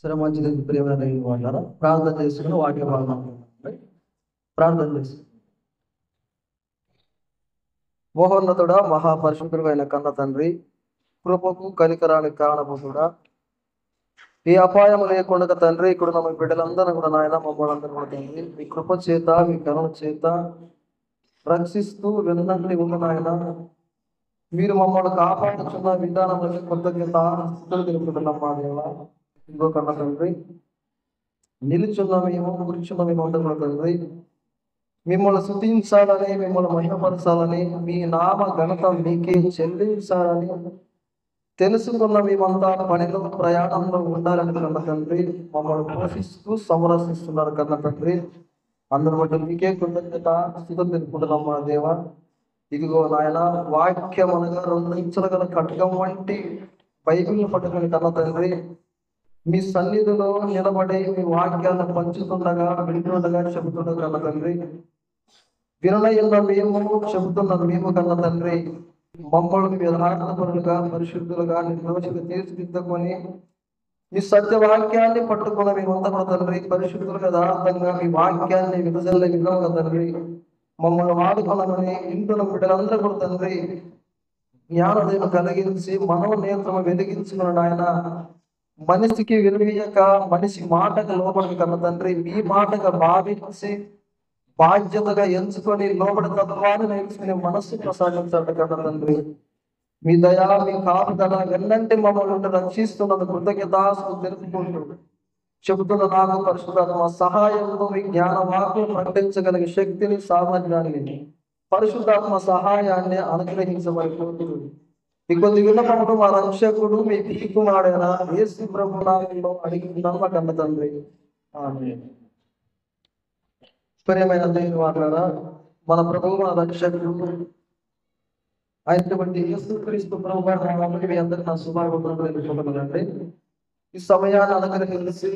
సరే, మంచిది. ప్రియమైన వాళ్ళారా, ప్రార్థన చేసుకుని వాక్య భాగం ప్రార్థన చేసుకుని. మహోన్నతుడా, మహాపరిశుద్ధుడు అయిన కన్న తండ్రి, కృపకు కనికరానికి కారణభూతుడా, ఈ అపాయం లేకుండా తండ్రి, ఇక్కడ ఉన్న మీ బిడ్డలందరూ కూడా నాయన, మమ్మల్ని అందరూ కూడా తండ్రి మీ కృప చేత, మీ కరుణ చేత రక్షిస్తూ వెన్నంటి ఉన్న నాయన, మీరు మమ్మల్ని కాపాడుతున్న విధానంలో కృతజ్ఞత స్తుతులు తెలుపుతున్నాం మా దేవ. ఇంకో కన్న తండ్రి, నిలుచున్న మేము, కూర్చున్న మేము అందరూ కూడా తండ్రి, మిమ్మల్ని స్తుతించాలని, మిమ్మల్ని మహిమపరచాలని, మీ నామ ఘనత మీకే చెల్లించాలని తెలుసుకున్న మేమంతా పనిలో ప్రయాణంలో ఉండాలని కన్న తండ్రి, మమ్మల్ని పోషిస్తూ సంరక్షిస్తున్నారు కన్న తండ్రి. అందరి బట్టి మీకే కృతజ్ఞత స్తుతులు తెలుపుకుంటున్నాం మా దేవ. ఇదిగో నాయన, వాక్యం అనగా 2 ఇంచుల గల ఖడ్గం వంటి బైబిల్ని పట్టుకుని కన్న తండ్రి, మీ సన్నిధిలో నిలబడి మీ వాక్యాలను పంచుతుండగా, వింటుండగా, చెబుతుండగా కన్న తండ్రి, వినలైన మేము, చెబుతున్న మేము కన్న తండ్రి, మమ్మల్ని యథార్థపరులుగా, పరిశుద్ధులుగా, నిర్దోషులు తీర్చిదిద్దుకొని మీ సత్యవాక్యాన్ని పట్టుకున్న మేమంతా కూడా తండ్రి, పరిశుద్ధులుగా యథార్థంగా మీ వాక్యాన్ని విభజనల విధంగా తండ్రి మమ్మల్ని వాడుకోవాలని ఇంటున్న బిడ్డలందరూ కూడా తండ్రి జ్ఞానోదయం కలిగించి మనోనేత్రము వెలిగించుకున్న ఆయన, మనిషికి విలువీయక, మనిషి మాటకు లోపలికి కన్న తండ్రి, మీ మాటగా భావించి బాధ్యతగా ఎంచుకొని లోపలి తత్వాన్ని నేర్చుకునే మనస్సు ప్రసాదించాడు కన్న తండ్రి. మీ దయా, మీ కాపుదల వెన్నంటి మమ్మల్ని రక్షిస్తున్నందుకు కృతజ్ఞతాస్తుతులు తెలుపుకుంటూ, చెబుతున్న నాకు పరిశుద్ధాత్మ సహాయంతో మీ జ్ఞాన వాక్కులు ప్రకటించగలిగే శక్తిని, సామర్థ్యాన్ని, పరిశుద్ధాత్మ సహాయాన్ని అనుగ్రహించమని కోరుతుంది. ఈ కొద్ది విన్నపములు మా రక్షకుడు మీ కుమారుడైన యేసు ప్రభు నామములో అడిగినాము మా కన్న తండ్రి, ఆమేన్. ప్రియమైన దేవుని వారలారా, మన ప్రభువు, మన రక్షకుడు అయినటువంటి యేసుక్రీస్తు ప్రభు గారి నామములో మీ అందరికీ నా శుభాకాంక్షలు తెలుపుకుంటున్నానండి. ఈ సమయాన్ని అనుగ్రహించి,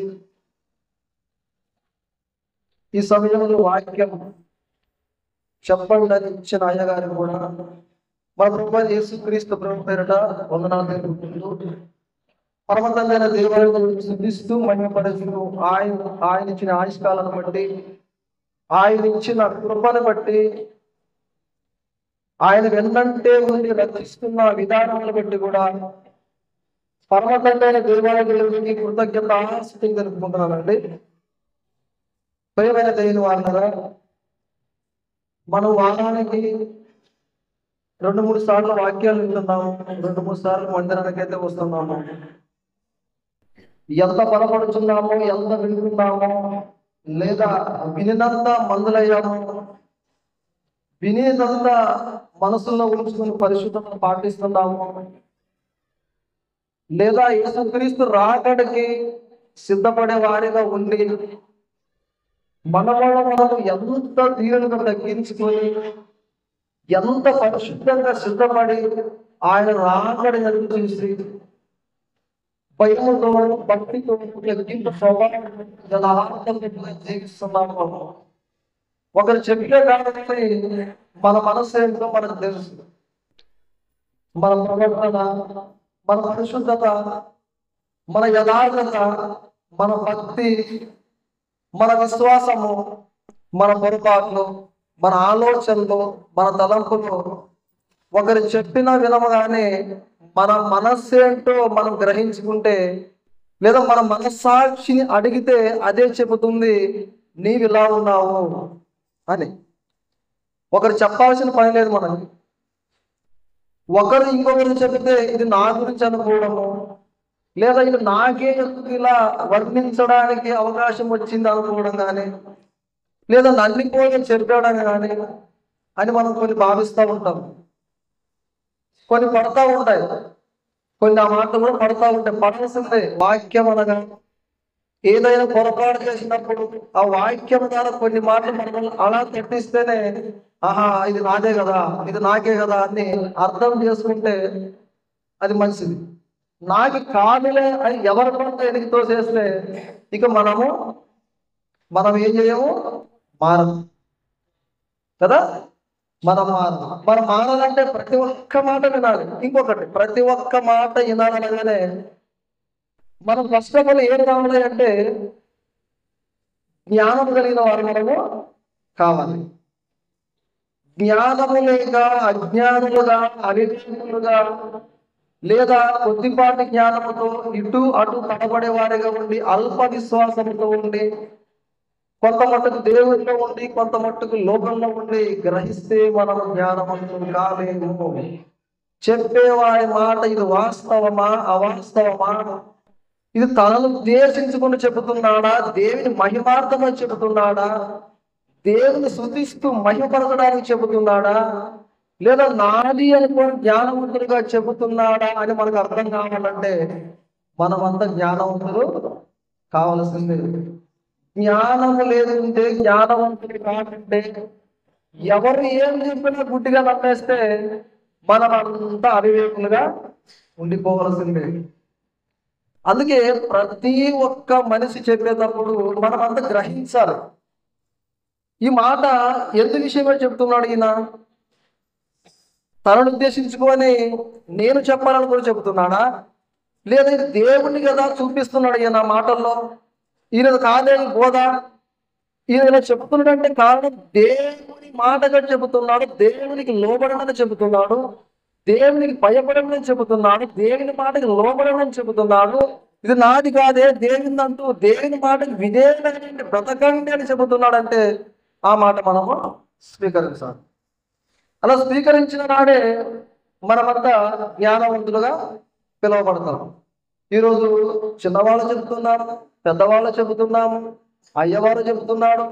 ఈ సమయంలో వాక్యం చెప్పండి అని ఇచ్చిన అయ్యగారికి కూడా మన ప్రభు యేసుక్రీస్తు ప్రభు పేరిట వందనాలు తెలుపుకుంటూ, పరమతందైన దేవుని స్తుతిస్తూ మహిమపరుస్తూ, ఆయన ఇచ్చిన ఆయుష్కాలను బట్టి, ఆయన ఇచ్చిన కృపను బట్టి, ఆయన వెన్నంటే ఉండి రక్షిస్తున్న విధానాలను బట్టి కూడా పరమతందైన దేవునికి కృతజ్ఞతాస్తుతులు తెలుపుకుంటున్నానండి. ప్రియమైన దేవుని వారలారా, మనం వారానికి 2-3 సార్లు వాక్యాలు వింటున్నాము, 2-3 సార్లు మందిరానికి అయితే వస్తున్నాము. ఎంత బలపడుతున్నామో, ఎంత వింటున్నామో, లేదా వినినంత మందులయ్యాము, వినేదంతా మనసులో ఉంచుకుని పరిశుద్ధతను పాటిస్తున్నాము, లేదా యేసుక్రీస్తు రాకడికి సిద్ధపడే వారిగా ఉండి మనలో మనం ఎంత తీరుగా తగ్గించుకొని, ఎంత పరిశుద్ధంగా సిద్ధపడి ఆయన రాకడి నడిపించి భయముతో, భక్తితో, తగ్గింపు స్వభావంగా జీవిస్తున్నాము. ఒకరు చెప్పే కాబట్టి మన మనసు ఏంటో మనకు తెలుసు. మన ప్రవర్తన, మన పరిశుద్ధత, మన యథార్థత, మన భక్తి, మన విశ్వాసము, మన పొరపాట్లు, మన ఆలోచనలు, మన తలంపులు ఒకరు చెప్పిన వినగానే మన మనస్సు ఏంటో మనం గ్రహించుకుంటే, లేదా మన మనస్సాక్షిని అడిగితే అదే చెబుతుంది నీవు ఇలా ఉన్నావు అని. ఒకరు చెప్పాల్సిన పని లేదు మనకి. ఒకరు ఇంకొకరు చెబితే ఇది నా గురించి అనుకోవడము, లేదా ఇది నాకే ఇలా వర్ణించడానికి అవకాశం వచ్చింది అనుకోవడం కానీ, లేదా నన్ను కూడా చెప్పాడని కానీ అని మనం కొన్ని భావిస్తూ ఉంటాం. కొన్ని పడతా ఉంటాయి, కొన్ని ఆ మాటలు కూడా పడతా ఉంటాయి. పడాల్సిందే. వాక్యం అనగా ఏదైనా పొరపాటు చేసినప్పుడు ఆ వాక్యం ద్వారా కొన్ని మాటలు మనం అలా తట్టిస్తేనే, ఆహా ఇది నాదే కదా, ఇది నాకే కదా అని అర్థం చేసుకుంటే అది మంచిది. నాకు కాదులే అని ఎవరి పట్ల ఎదిగి తోసేస్తే ఇక మనం ఏం చేయము, మారం కదా. మనం మారాలంటే ప్రతి ఒక్క మాట వినాలి. ఇంకొకటి, ప్రతి ఒక్క మాట వినాలనగానే మనం ఫస్ట్ ఆఫ్ ఆల్ ఏం కావాలి అంటే జ్ఞానం కలిగిన వారు మనము కావాలి. జ్ఞానము లేక అజ్ఞానులుగా, అవివేకులుగా, లేదా కొద్దిపాటి జ్ఞానముతో ఇటు అటు తడబడే వారిగా ఉండి, అల్ప విశ్వాసంతో ఉండి, కొంత మట్టుకు దేవుడిలో ఉండి, కొంత మట్టుకు లోకంలో ఉండి గ్రహిస్తే మనం జ్ఞానవంతులు కాలేము. చెప్పేవారి మాట ఇది వాస్తవమా అవాస్తవమా, ఇది తనను ఉద్దేశించుకుని చెబుతున్నాడా, దేవుని మహిమార్థమని చెబుతున్నాడా, దేవుని స్తుతిస్తూ మహిమపరచడానికి చెబుతున్నాడా, లేదా నాది అనుకోని జ్ఞానవంతులుగా చెబుతున్నాడా అని మనకు అర్థం కావాలంటే మనమంతా జ్ఞానవంతులు కావలసిందే. జ్ఞానము లేదంటే, జ్ఞానవంతులు కాదంటే, ఎవరు ఏం చెప్పినా గుడ్డిగా నమ్మేస్తే మనం అంతా అవివేకులుగా ఉండిపోవలసిందే. అందుకే ప్రతి ఒక్క మనిషి చెప్పేటప్పుడు మనం అంతా గ్రహించాలి. ఈ మాట ఎందు విషయమే చెప్తున్నాడు ఈయన? తనను ఉద్దేశించుకొని నేను చెప్పాలని కూడా చెబుతున్నాడా, లేదా దేవుణ్ణి కదా చూపిస్తున్నాడు ఈయన మాటల్లో? ఈయన కాదే బోధ, ఈయన చెబుతున్నాడంటే కారణం దేవుని మాటగా చెబుతున్నాడు, దేవునికి లోబడమని చెబుతున్నాడు, దేవునికి భయపడమని చెబుతున్నాడు, దేవుని మాటకి లోబడమని చెబుతున్నాడు. ఇది నాది కాదే, దేవుని అంటూ దేవుని మాటకి విధేయులైన బ్రతకండి అని చెబుతున్నాడంటే ఆ మాట మనము స్వీకరించాలి. అలా స్వీకరించిన నాడే మనమంతా జ్ఞానవంతులుగా పిలువబడతాం. ఈరోజు చిన్నవాళ్ళు చెబుతున్నాము, పెద్దవాళ్ళు చెబుతున్నాము, అయ్యవారు చెబుతున్నాడు,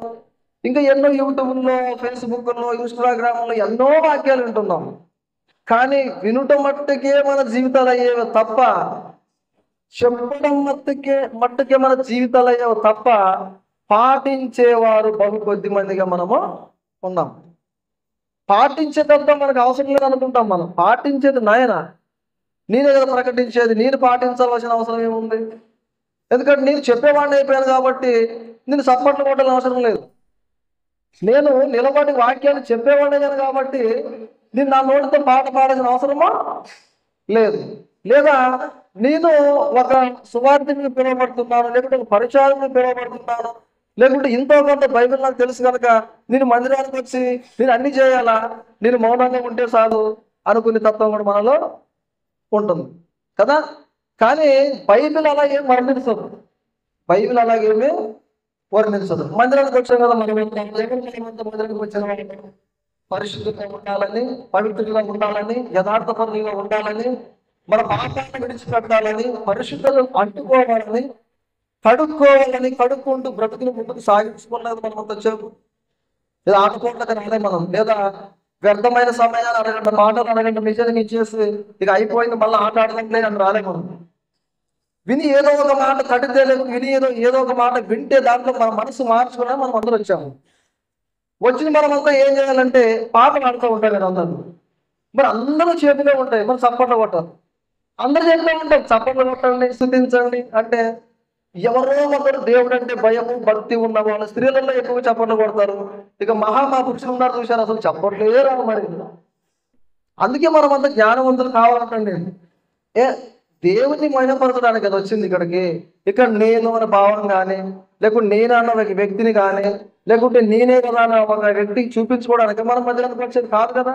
ఇంకా ఎన్నో యూట్యూబ్లో, ఫేస్బుక్లో, ఇన్స్టాగ్రామ్లో ఎన్నో వాక్యాలు వింటున్నాము. కానీ వినుట మట్టుకే మన జీవితాలు అయ్యేవి తప్ప, చెప్పడం మట్టుకే మన జీవితాలు అయ్యేవి తప్ప, పాటించేవారు బహు కొద్ది మందిగా మనము ఉన్నాం. పాటించేటంతా మనకు అవసరం లేదు అనుకుంటాం. మనం పాటించేది నేనే కదా ప్రకటించేది, నేను పాటించాల్సిన అవసరం ఏముంది? ఎందుకంటే నేను చెప్పేవాడిని అయిపోయాను కాబట్టి నేను సప్పట్లు కొట్టాల్సిన అవసరం లేదు. నేను నిలబడి వాక్యాన్ని చెప్పేవాడిని కాబట్టి నేను నా నోటితో పాట పాడాల్సిన అవసరమా లేదు. లేదా నేను ఒక సువార్థిని పిలువబడుతున్నాను, లేకుంటే ఒక పరిచారకుని పిలువబడుతున్నాను, లేకుంటే ఇంతో కొంత బైబిల్ నాకు తెలుసు కనుక నేను మందిరానికి వచ్చి నేను అన్ని చేయాలా, నేను మౌనంగా ఉంటే చాలు అనుకునే తత్వం కూడా మనలో ఉంటుంది కదా. కానీ బైబిల్ అలా ఏం వర్ణించదు, బైబిల్ అలాగేమీ వర్ణించదు. మందిరానికి వచ్చాం కదా, మనం మందిరానికి వచ్చిన వాళ్ళు పరిశుద్ధంగా ఉండాలని, పవిత్రంగా ఉండాలని, యథార్థపరులుగా ఉండాలని, మన పాపాలను విడిచిపెట్టాలని, పరిశుద్ధతను అంటుకోవాలని, కడుక్కోవాలని, కడుక్కుంటూ బ్రతుకుని ముందుకు సాగించుకున్నది మనం అంత వచ్చాము. లేదా ఆటపోట్లకి రాలే మనం, లేదా వ్యర్థమైన సమయాన్ని అరగంట మాటలు అరగంట నిజానికి ఇచ్చేసి ఇక అయిపోయింది మళ్ళీ ఆట ఆడదంటే అని రాలే మనం. విని ఏదో ఒక మాట కడితే, లేకపోతే విని ఏదో ఒక మాట వింటే దాంట్లో మన మనసు మార్చుకునే మనం అందరూ వచ్చాము. వచ్చిన మనమంతా ఏం చేయాలంటే పాటలు ఆడుతూ ఉంటాయి కదా అందరూ. మరి అందరూ చేతిలో ఉంటాయి, మరి చప్పట్లు కొట్టాలి. అందరూ చేతిలో ఉంటాయి, చప్పట్లు కొట్టండి, స్తుతించండి అంటే ఎవరో ఒకరు దేవుడు అంటే భయము భక్తి ఉన్న వాళ్ళు స్త్రీలలో ఎక్కువ చప్పట్లు కొడతారు. ఇక పురుషులు ఉన్నారు చూశారు, అసలు చప్పట్లే రావు. మరి అందుకే మనం అంత జ్ఞానవంతులు కావాలంటండి. దేవుని మహిమపరచడానికి కదా వచ్చింది ఇక్కడికి. ఇక్కడ నేను అనే భావం కానీ, లేకుంటే నేను అన్న ఒక వ్యక్తిని కానీ, లేకుంటే నేనే కదా అన్న ఒక వ్యక్తికి చూపించుకోవడానికి మనం మందిరానికి వచ్చేది కాదు కదా.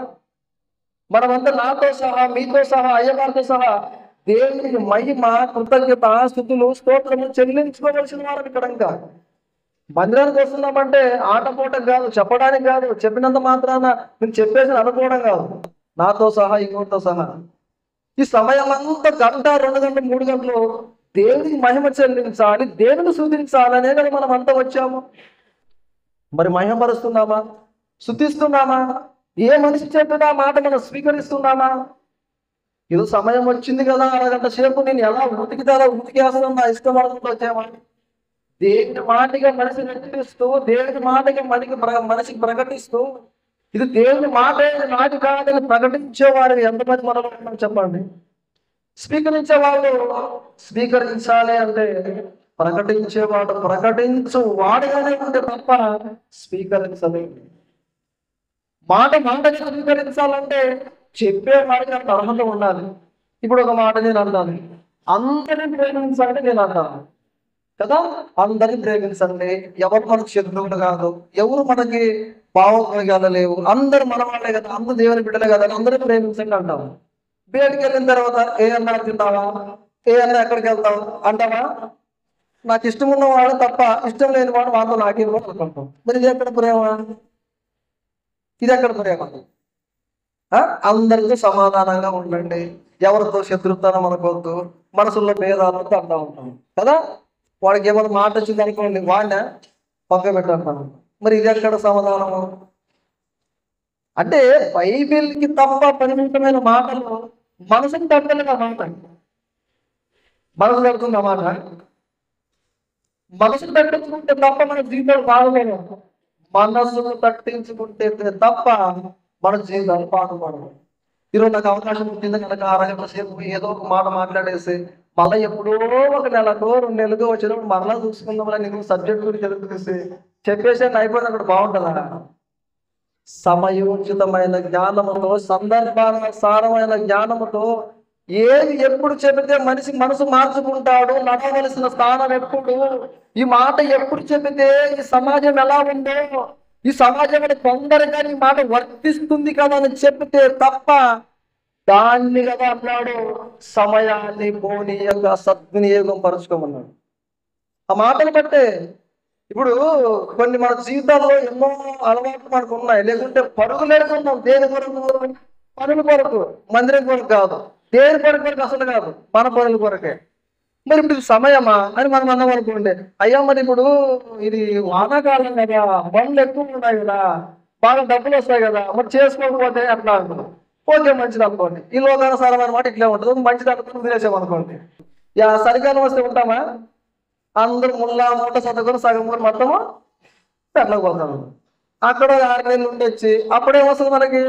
మనమంతా నాతో సహా, మీతో సహా, అయ్యగారితో సహా దేవునికి మహిమ, కృతజ్ఞత, స్తుతులు, స్తోత్రము చెల్లించుకోవలసిన వారు ఇక్కడ. ఇంకా మందిరానికి వస్తున్నామంటే ఆటపోటకు కాదు, చెప్పడానికి కాదు, చెప్పినంత మాత్రాన నేను చెప్పేసి అనుకోవడం కాదు, నాతో సహా ఇంకోటితో సహా ఈ సమయం అంతా గంట, 2 గంటలు, 3 గంటలు దేవునికి మహిమ చెల్లించాలి, దేవుని స్తుతించాలనే కదా మనం అంతా వచ్చాము. మరి మహిమపరుస్తున్నామా, స్తుతిస్తున్నామా? ఏ మనిషి చెప్పినా మాట మనం స్వీకరిస్తున్నామా? ఇది సమయం వచ్చింది కదా, అరగంట సేపు నేను ఎలా ఉతికితే అలా ఉతికేస్తాను, నా ఇష్టం అనుకుంటూ వచ్చామా? దేవుని మాటగా మనిషి నడిపిస్తూ, దేవుని మాటగా మనిషికి ప్రకటిస్తూ, ఇది దేవుని మాట నాటి కాదని ప్రకటించేవారు ఎంతమంది మనలో ఉన్నాం చెప్పండి. స్వీకరించే వాళ్ళు స్వీకరించాలి అంటే ప్రకటించేవాడు ప్రకటించు వాడుగానే ఉంటే తప్ప స్వీకరించలేదు. మాటగా స్వీకరించాలంటే చెప్పే వాడికి అంత అర్హత ఉండాలి. ఇప్పుడు ఒక మాట నేను అంటాను, అందరిని ప్రేమించండి నేను అంటాను కదా. అందరిని ప్రేమించండి. ఎవరు మనకు శత్రువులు కాదు, ఎవరు మనకి భావోద్వేగాలు లేవు, అందరు మన వాళ్ళే కదా, అందరు దేవుని బిడ్డలే కదా, అందరిని ప్రేమించండి అంటాము. బయటికి వెళ్ళిన తర్వాత ఏ అన్నా తింటావా, ఏ అన్నా ఎక్కడికి వెళ్తావు అంటావా? నాకు ఇష్టం ఉన్నవాడు తప్ప ఇష్టం లేని వాడు వాళ్ళతో నాకేమో అనుకుంటాం. మరి ఇది ఎక్కడ ప్రేమ? ఇది ఎక్కడ ప్రేమ? అందరితో సమాధానంగా ఉండండి, ఎవరితో శత్రుత్వం అనుకోవద్దు, మనసుల్లో భేదాలతో అంటా ఉంటాం కదా. వాడికి ఏమైనా మాట వచ్చింది అనుకోండి, వాడిన పక్క పెట్టంటాను. మరి ఇది ఎక్కడ సమాధానము? అంటే బైబిల్కి తప్ప పరిమితమైన మాటలు మనసుకు తగ్గలేదు. మాట మనసు తడుతుంది అన్నమాట. మనసుకు తట్టించుకుంటే తప్ప మన జీవితాలు బాగలేదు. మనసును తట్టించుకుంటే తప్ప మన జీవితాలు బాగుపడదు. ఈరోజు నాకు అవకాశం వచ్చింది కనుక అరగంట సేపు ఏదో ఒక మాట మాట్లాడేసి మళ్ళీ ఎప్పుడో ఒక నెలకో 2 నెలలకో వచ్చినప్పుడు మరలా చూసుకుందామని నీకు సబ్జెక్ట్ గురించి తెలిసి చెప్పేసి అయిపోయింది. అక్కడ బాగుంటుందా? సమయోచితమైన జ్ఞానముతో, సందర్భానుసారమైన జ్ఞానముతో ఏది ఎప్పుడు చెబితే మనిషి మనసు మార్చుకుంటాడు, నడవలసిన స్థానం ఎప్పుడు, ఈ మాట ఎప్పుడు చెబితే ఈ సమాజం ఎలా ఉందో, ఈ సమాజంలో తొందరగా ఈ మాట వర్తిస్తుంది కదా అని చెబితే తప్ప దాన్ని కదా అన్నాడు, సమయాన్ని పోనీయంగా సద్వినియోగం పరుచుకోమన్నాడు. ఆ మాటలు బట్టే ఇప్పుడు కొన్ని మన జీవితాల్లో ఎన్నో అలవాట్లు మనకు ఉన్నాయి. లేకుంటే పరుగులు ఎడుతున్నాం. దేని కొరకు? పనుల కొరకు, మందిరం కొరకు కాదు. దేని కొరకు అసలు కాదు, మన పనుల కొరకే. మరి ఇప్పుడు ఇది సమయమా అని మనం అన్నాం అనుకోండి, అయ్యా మరి ఇప్పుడు ఇది వానాకాలం కదా, పనులు ఎక్కువ ఉన్నాయి కదా, బాగా డబ్బులు వస్తాయి కదా, మరి చేసుకోకపోతే అట్లా అనుకున్నాం. ఓకే, మంచిది అనుకోండి. ఈ లోకానుసారం అనమాట ఇట్లా ఉంటుంది. మంచిది అనుకుని వదిలేసామనుకోండి, చలికాలం వస్తే ఉంటామా? అందరూ ముళ్ళ మూట చదువుకొని సగం ఊరు మొత్తము పెట్లకు పోతాము. అక్కడ 6 నెలలు ఉండొచ్చి అప్పుడే వస్తుంది మనకి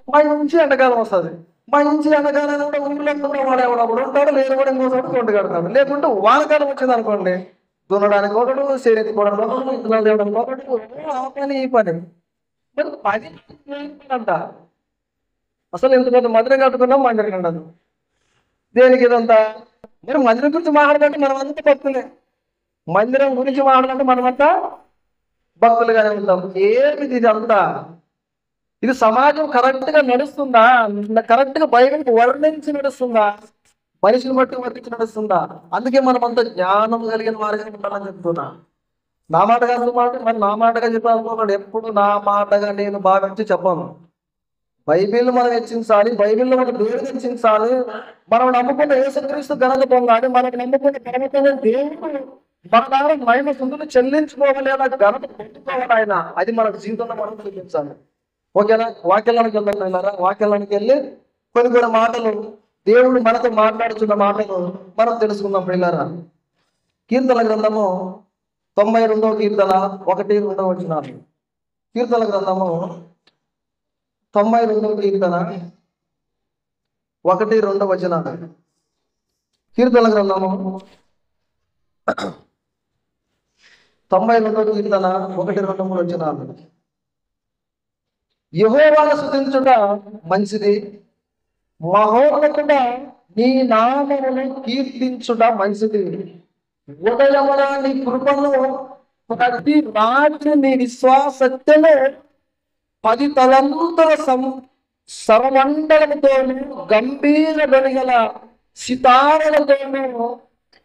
మంచి ఎండాకాలం వస్తుంది. మంచి ఎండాకాలం కూడా ఊళ్ళో ఉన్నవాడు ఎవడప్పుడు ఉంటాడు, లేని కూడా ఇంకో చోటు కొండ కడతాడు. లేకుంటే వానకాలం వచ్చింది అనుకోండి, దున్నడానికి ఒకడు, చేరెత్తుకోవడానికి ఒకడు, ఇత్తనాలు తేవడానికి ఒకడు, ఆ పని ఈ పని. మరి పని అంట అసలు ఎంత పెద్ద మందిరం కట్టుకున్నాం, మందిరం ఉండదు. దేనికి ఇదంతా? మరి మందిరం గురించి మాట్లాడాలంటే మనం అంతా భక్తులే, మందిరం గురించి మాట్లాడాలంటే మనమంతా భక్తులుగానే ఉంటాం. ఏమిది ఇదంతా? ఇది సమాజం కరెక్ట్ గా నడుస్తుందా? కరెక్ట్ గా బైబిల్కి వర్ణించి నడుస్తుందా? మనిషిని బట్టి వర్ణించి నడుస్తుందా? అందుకే మనం అంత జ్ఞానం కలిగిన వారిగా ఉండాలని చెప్తున్నా. నా మాటగా మరి నా మాటగా చెప్పాలనుకోండి, ఎప్పుడు నా మాటగా నేను భావించి చెప్పాను. బైబిల్ మనం హెచ్చించాలి, బైబిల్లో మనం దేవుడు హెచ్చించాలి, మనం నమ్ముకున్న యేసుక్రీస్తు ఘనత పొందాలి, మనకు నమ్ముకున్న పరమతమైన దేవుడు మన ద్వారా మహిమ సుందులు చెల్లించుకోవాలేదా, ఘనత పొందుకోవాలి ఆయన. అది మన జీవితంలో మనం చూపించాలి. ఓకేనా? వాక్యాలకి వెళ్తున్నారా? వాక్యాలకి వెళ్ళి కొన్ని మాటలు దేవుడు మనతో మాట్లాడుతున్న మాటలు మనం తెలుసుకుందాం పిల్లరా. కీర్తన గ్రంథము 92వ కీర్తన 1-2 వచనాలు. కీర్తన గ్రంథము 92వ కీర్తన 1-2 వచనాలు. కీర్తన గ్రంథము 92వ కీర్తన 1-2 వచనాలు. యెహోవాను స్తుతించుట మంచిది, మహోన్నతుడా నీ నామమును కీర్తించుట మంచిది. ఉదయమున నీ కృపను, ప్రతి రాత్రి నీ విశ్వాసత్యము, 10 తలంతుల సరమండలముతోను గంభీర ధ్వనిగల సితారలతోను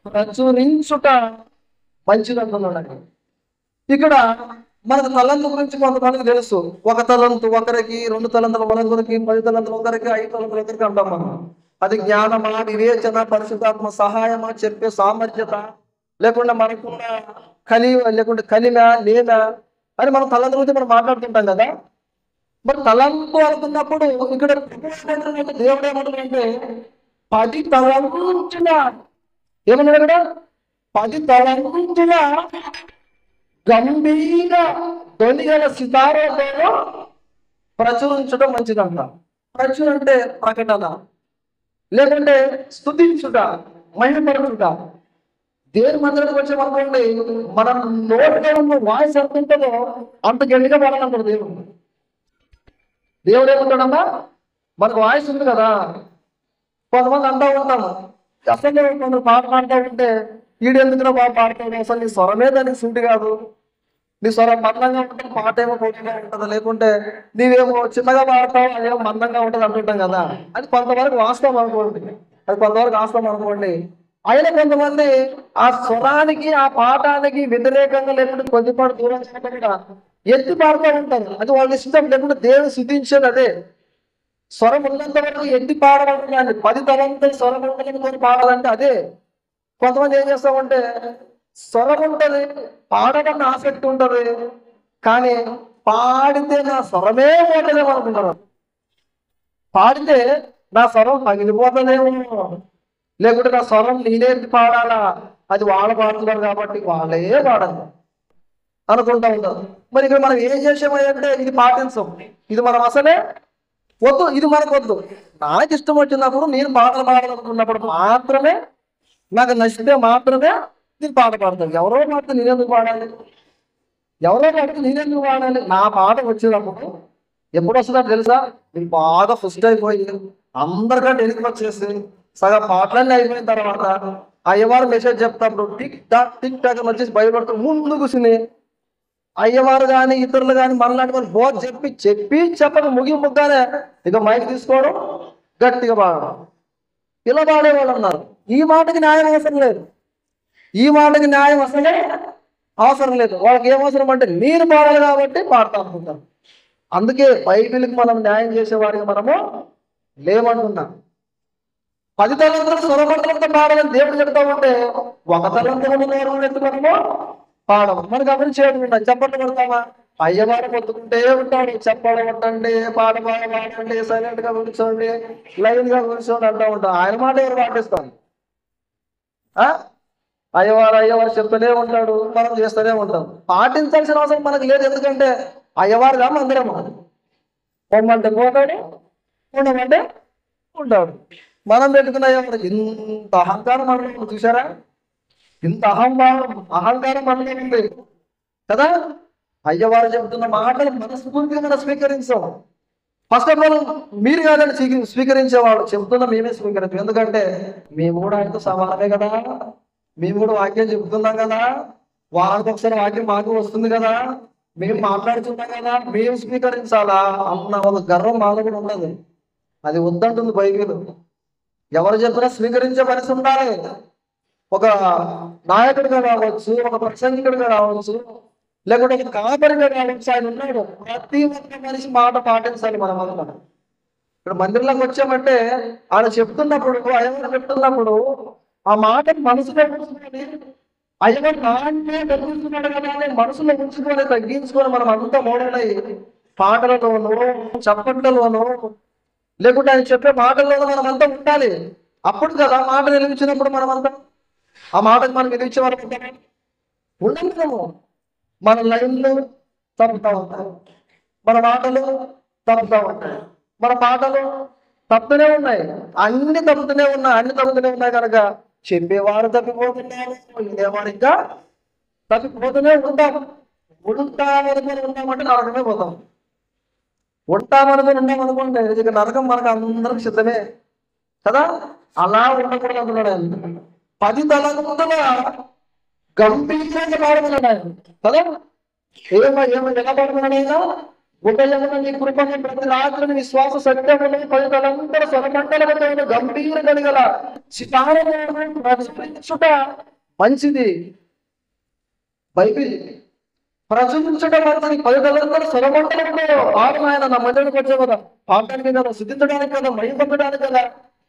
ప్రచురించుట మంచిదంటున్నాడు. ఇక్కడ మనకు తలంతు గురించి కొంతమందికి తెలుసు. 1 తలంతు ఒకరికి, 2 తలంతుల ఒకరికి, 10 తలంతులు ఒకరికి, 5 తలంతులు ఒకరికి అంటాం మనం. అది జ్ఞానమా, వివేచన, పరిశుద్ధాత్మ సహాయమా, చెప్పే సామర్థ్యత, లేకుండా మనకున్న లేకుంటే కలిమ లేదా అని మనం తలంతు గురించి మనం మాట్లాడుతుంటాం కదా. మరి తలంతు అనుకున్నప్పుడు ఇక్కడ దేవుడు ఏమంటాడంటే 10 తలంతుల ఏమన్నా ఇక్కడ 10 తలంతుల గంభీర ధ్వనిగల సితారతో ప్రచురించడం మంచిదంట. ప్రచుర అంటే ప్రకటన, లేకుంటే స్తుతించుట, మహిమపరచుట. దేవుని మందిరానికి వచ్చేమనుకోండి, మనం నోటిలో ఉన్న వాయిస్ ఎంత ఉంటుందో అంత గట్టిగా పాడాలంటాడు దేవుడు. దేవుడు ఏమంటాడమ్మా, మనకు వాయిస్ ఉంది కదా. కొంతమంది అంటూ ఉంటాము, అసలు కొందరు పాట పాడుతూ ఉంటే ఈడు ఎందుకు బాగా పాడతాడు, అసలు నీ స్వరమే దానికి సూటి కాదు, నీ స్వరం మందంగా ఉంటుంది, పాట ఏమో పొట్టిగా ఉంటుంది, లేకుంటే నీవేమో చిన్నగా పాడతావు అదేమో మందంగా ఉంటుంది అంటుంటాం కదా. అది కొంతవరకు వాస్తవం అనుకోండి, అది కొంతవరకు వాస్తవం అనుకోండి. అయినా కొంతమంది ఆ స్వరానికి ఆ పాఠానికి వ్యతిరేకంగా లేకుంటే కొద్దిపాటు దూరం చేయకుండా ఎత్తి పాడుతూ ఉంటారు. అది వాళ్ళ ఇష్టం, లేకుంటే దేవుడు సిద్ధించేది అదే. స్వరం ఉన్నంత వరకు ఎత్తి పాడాలంటే 10 తలంతులు స్వరం ఉండాలని పాడాలంటే అదే. కొంతమంది ఏం చేస్తామంటే స్వరం ఉంటుంది, పాడమన్న ఆసక్తి ఉంటుంది, కానీ పాడితే నా స్వరమే పోతలేమో అనుకుంటారు. పాడితే నా స్వరం పగిలిపోతుందేమో, లేకుంటే నా స్వరం నేనే పాడాలా, అది వాళ్ళు పాడుతున్నారు కాబట్టి వాళ్ళే పాడాలి అనుకుంటా ఉంటారు. మరి ఇక్కడ మనం ఏం చేసామంటే ఇది పాటించం, ఇది మనం అసలే వద్దు, ఇది మనకు వద్దు. నాకు ఇష్టం వచ్చినప్పుడు నేను పాటలు పాడాలనుకున్నప్పుడు మాత్రమే, నాకు నచ్చితే మాత్రమే నేను పాట పాడతాను. ఎవరో పాడితే నేనెందుకు పాడాలి, ఎవరో పాడితే నేనెందుకు పాడాలి. నా పాట వచ్చినప్పుడు ఎప్పుడు వస్తుందో తెలుసా, నేను బాగా ఫస్ట్ అయిపోయి అందరికంటే వెనక్కి వచ్చేసి సగం పాటలన్నీ అయిపోయిన తర్వాత అయ్యవారు మెసేజ్ చెప్తాప్పుడు టిక్ టాక్ అని వచ్చేసి భయపడుతూ ముందు కూర్చుని అయ్యవారు కానీ ఇతరులు కానీ మనలాంటి వాళ్ళు బోధ చెప్పక ముగింపుగానే ఇక మైక్ తీసుకోవడం, గట్టిగా పాడడం, ఇలా పాడేవాళ్ళు ఉన్నారు. ఈ మాటకి న్యాయం అవసరం లేదు, ఈ మాటకి న్యాయం అసలే అవసరం లేదు. వాళ్ళకి ఏం అవసరం అంటే నేను పాడాలి కాబట్టి పాడతా అనుకుంటాను. అందుకే బైబిల్కి మనం న్యాయం చేసేవారికి మనము లేవనుకున్నాం. 10 తలంతులు స్వరమండలంతో పాడాలని దేవుడు చెప్తా ఉంటే ఒక తలంతో ఎత్తుకోవడమో పాడము. మనకు అవన్నీ చేయకుండా చెప్పట్లు కొడతామా, అయ్యవారు పొద్దుకుంటే ఉంటాడు, చెప్పడం కొట్టండి, పాట బాగా పాడండి, సైలెంట్ గా కూర్చోండి, లైన్ గా కూర్చోండి అంటూ ఉంటాం. ఆయన మాట ఎవరు పాటిస్తాం? అయ్యవారు చెప్తూనే ఉంటాడు, మనం చేస్తూనే ఉంటాం. పాటించాల్సిన అవసరం మనకు లేదు, ఎందుకంటే అయ్యవారుగా మందిరము. పొమ్మంటే పోతాడు, ఉండమంటే ఉంటాడు. మనం పెట్టుకున్న అయ్యవారు ఇంత అహంకారం మనలో చూసారా, ఇంత అహంకారం మనలో ఉంది కదా. అయ్యవారు చెబుతున్న మాటలు మనస్ఫూర్తిగా మనం స్వీకరించాం. ఫస్ట్ ఆఫ్ ఆల్ మీరు కాదని స్వీకరించేవాళ్ళు, చెబుతున్నా మేమే స్వీకరించాం. ఎందుకంటే మేము కూడా ఆయనతో సమానమే కదా, మేము కూడా వాక్యం చెబుతున్నాం కదా, వారానికి ఒకసారి వాక్యం మాకు వస్తుంది కదా, మేము మాట్లాడుతున్నాం కదా, మేము స్వీకరించాలా అన్న ఒక గర్వం మాలో కూడా ఉండదు. అది వద్దంటుంది బైబిల్. ఎవరు చెప్పినా స్వీకరించే పరిస్థితి ఉండాలి. ఒక నాయకుడిగా రావచ్చు, ఒక ప్రసంగికుడిగా రావచ్చు, లేకుంటే ఒక కాపరిగా రావచ్చు, ఆయన ఉన్నాడు. ప్రతి ఒక్క మనిషి మాట పాటించాలి మనం అందరం. ఇక్కడ మందిరంలోకి వచ్చామంటే ఆయన చెప్తున్నప్పుడు, అయ్యవారు చెప్తున్నప్పుడు ఆ మాట మనసులో ఉంచుకొని, అయ్యవారు నాన్నే తగ్గిస్తున్నాడు కదా అని మనసులో ఉంచుకొని తగ్గించుకొని మనం అంతా మోడలై పాటలతోనూ చప్పట్లలోనూ లేకుంటే ఆయన చెప్పే మాటల్లోనూ మనం అంతా ఉండాలి. అప్పుడు కదా మాట నిలిచినప్పుడు మనం అంతా ఆ మాటకు మనం విధించే వరకు ఉండము. మన లైన్లు తప్పుతూ ఉంటాయి, మన మాటలు తప్పుతూ ఉంటాయి, మన పాటలు తప్పుతూనే ఉన్నాయి, అన్ని తప్పుతూనే ఉన్నాయి కనుక చెప్పేవారు తప్పిపోతున్నారు, వినేవారు ఇంకా తప్పిపోతూనే ఉంటామంటే నరకమే పోతాం. ఉన్నామనుకోండి ఇక నరకం మనకు అందరికి సిద్ధమే కదా. అలా ఉండకూడదు అంటున్నాడు ఆయన. 10 తలంతుల గంభీరంగా పాడమన్నాడు ఆయన కదా. ఎలా పాడమన్నాడు ఆయన? ఉదయమున నీ కృపను ప్రతి రాత్రిని విశ్వాస సత్యమును 10 తలంతుల స్వరమండలముతో గంభీర కలిగల చితారమును ప్రచురించుట మంచిది. బైబిల్ ప్రచురించడం మంచిది. 10 తలంతుల స్వరమండలంలో పాడము. ఆయన నా మందిరానికి వచ్చావు కదా, పాడటానికి కదా, సిద్ధించడానికి కదా, మహిమ పొందడానికి కదా,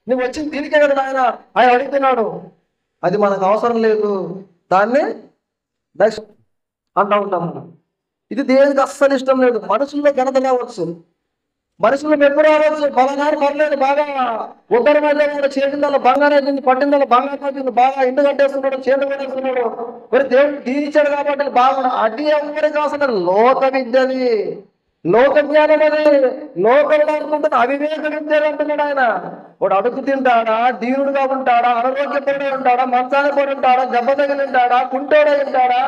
నువ్వు వచ్చింది దీనికే కదా ఆయన అడుగుతున్నాడు. అది మనకు అవసరం లేదు, దాన్ని నెక్స్ట్ అంటూ ఉంటాం మనం. ఇది దేవునికి అస్సలు ఇష్టం లేదు. మనుషుల్లో ఘనత రావచ్చు, మనుషుల్లో మెప్పు రావచ్చు, బలగారు పర్లేదు, బాగా ఉత్తరమైన చేతిలో బంగారం అయిపోయింది, పట్టిందో బంగారం అయిపోయింది, బాగా ఇంటి కట్టేస్తున్నాడు, చేతులు కట్టేస్తున్నాడు, మరి దేవుడు దీనిచ్చాడు కాబట్టి బాగా. అది ఎవరికి అవసరం లోక విద్యది, లోక జ్ఞానం అది, లోకంలో అనుకుంటున్న అవివేక విద్యలు అంటున్నాడు ఆయన. వాడు అడుగు తింటాడా, దీనుడుగా ఉంటాడా, అనారోగ్యపడి ఉంటాడా, మంచాన్ని పడి ఉంటాడా, దెబ్బ తగిలి ఉంటాడా, కుంటోడై ఉంటాడా,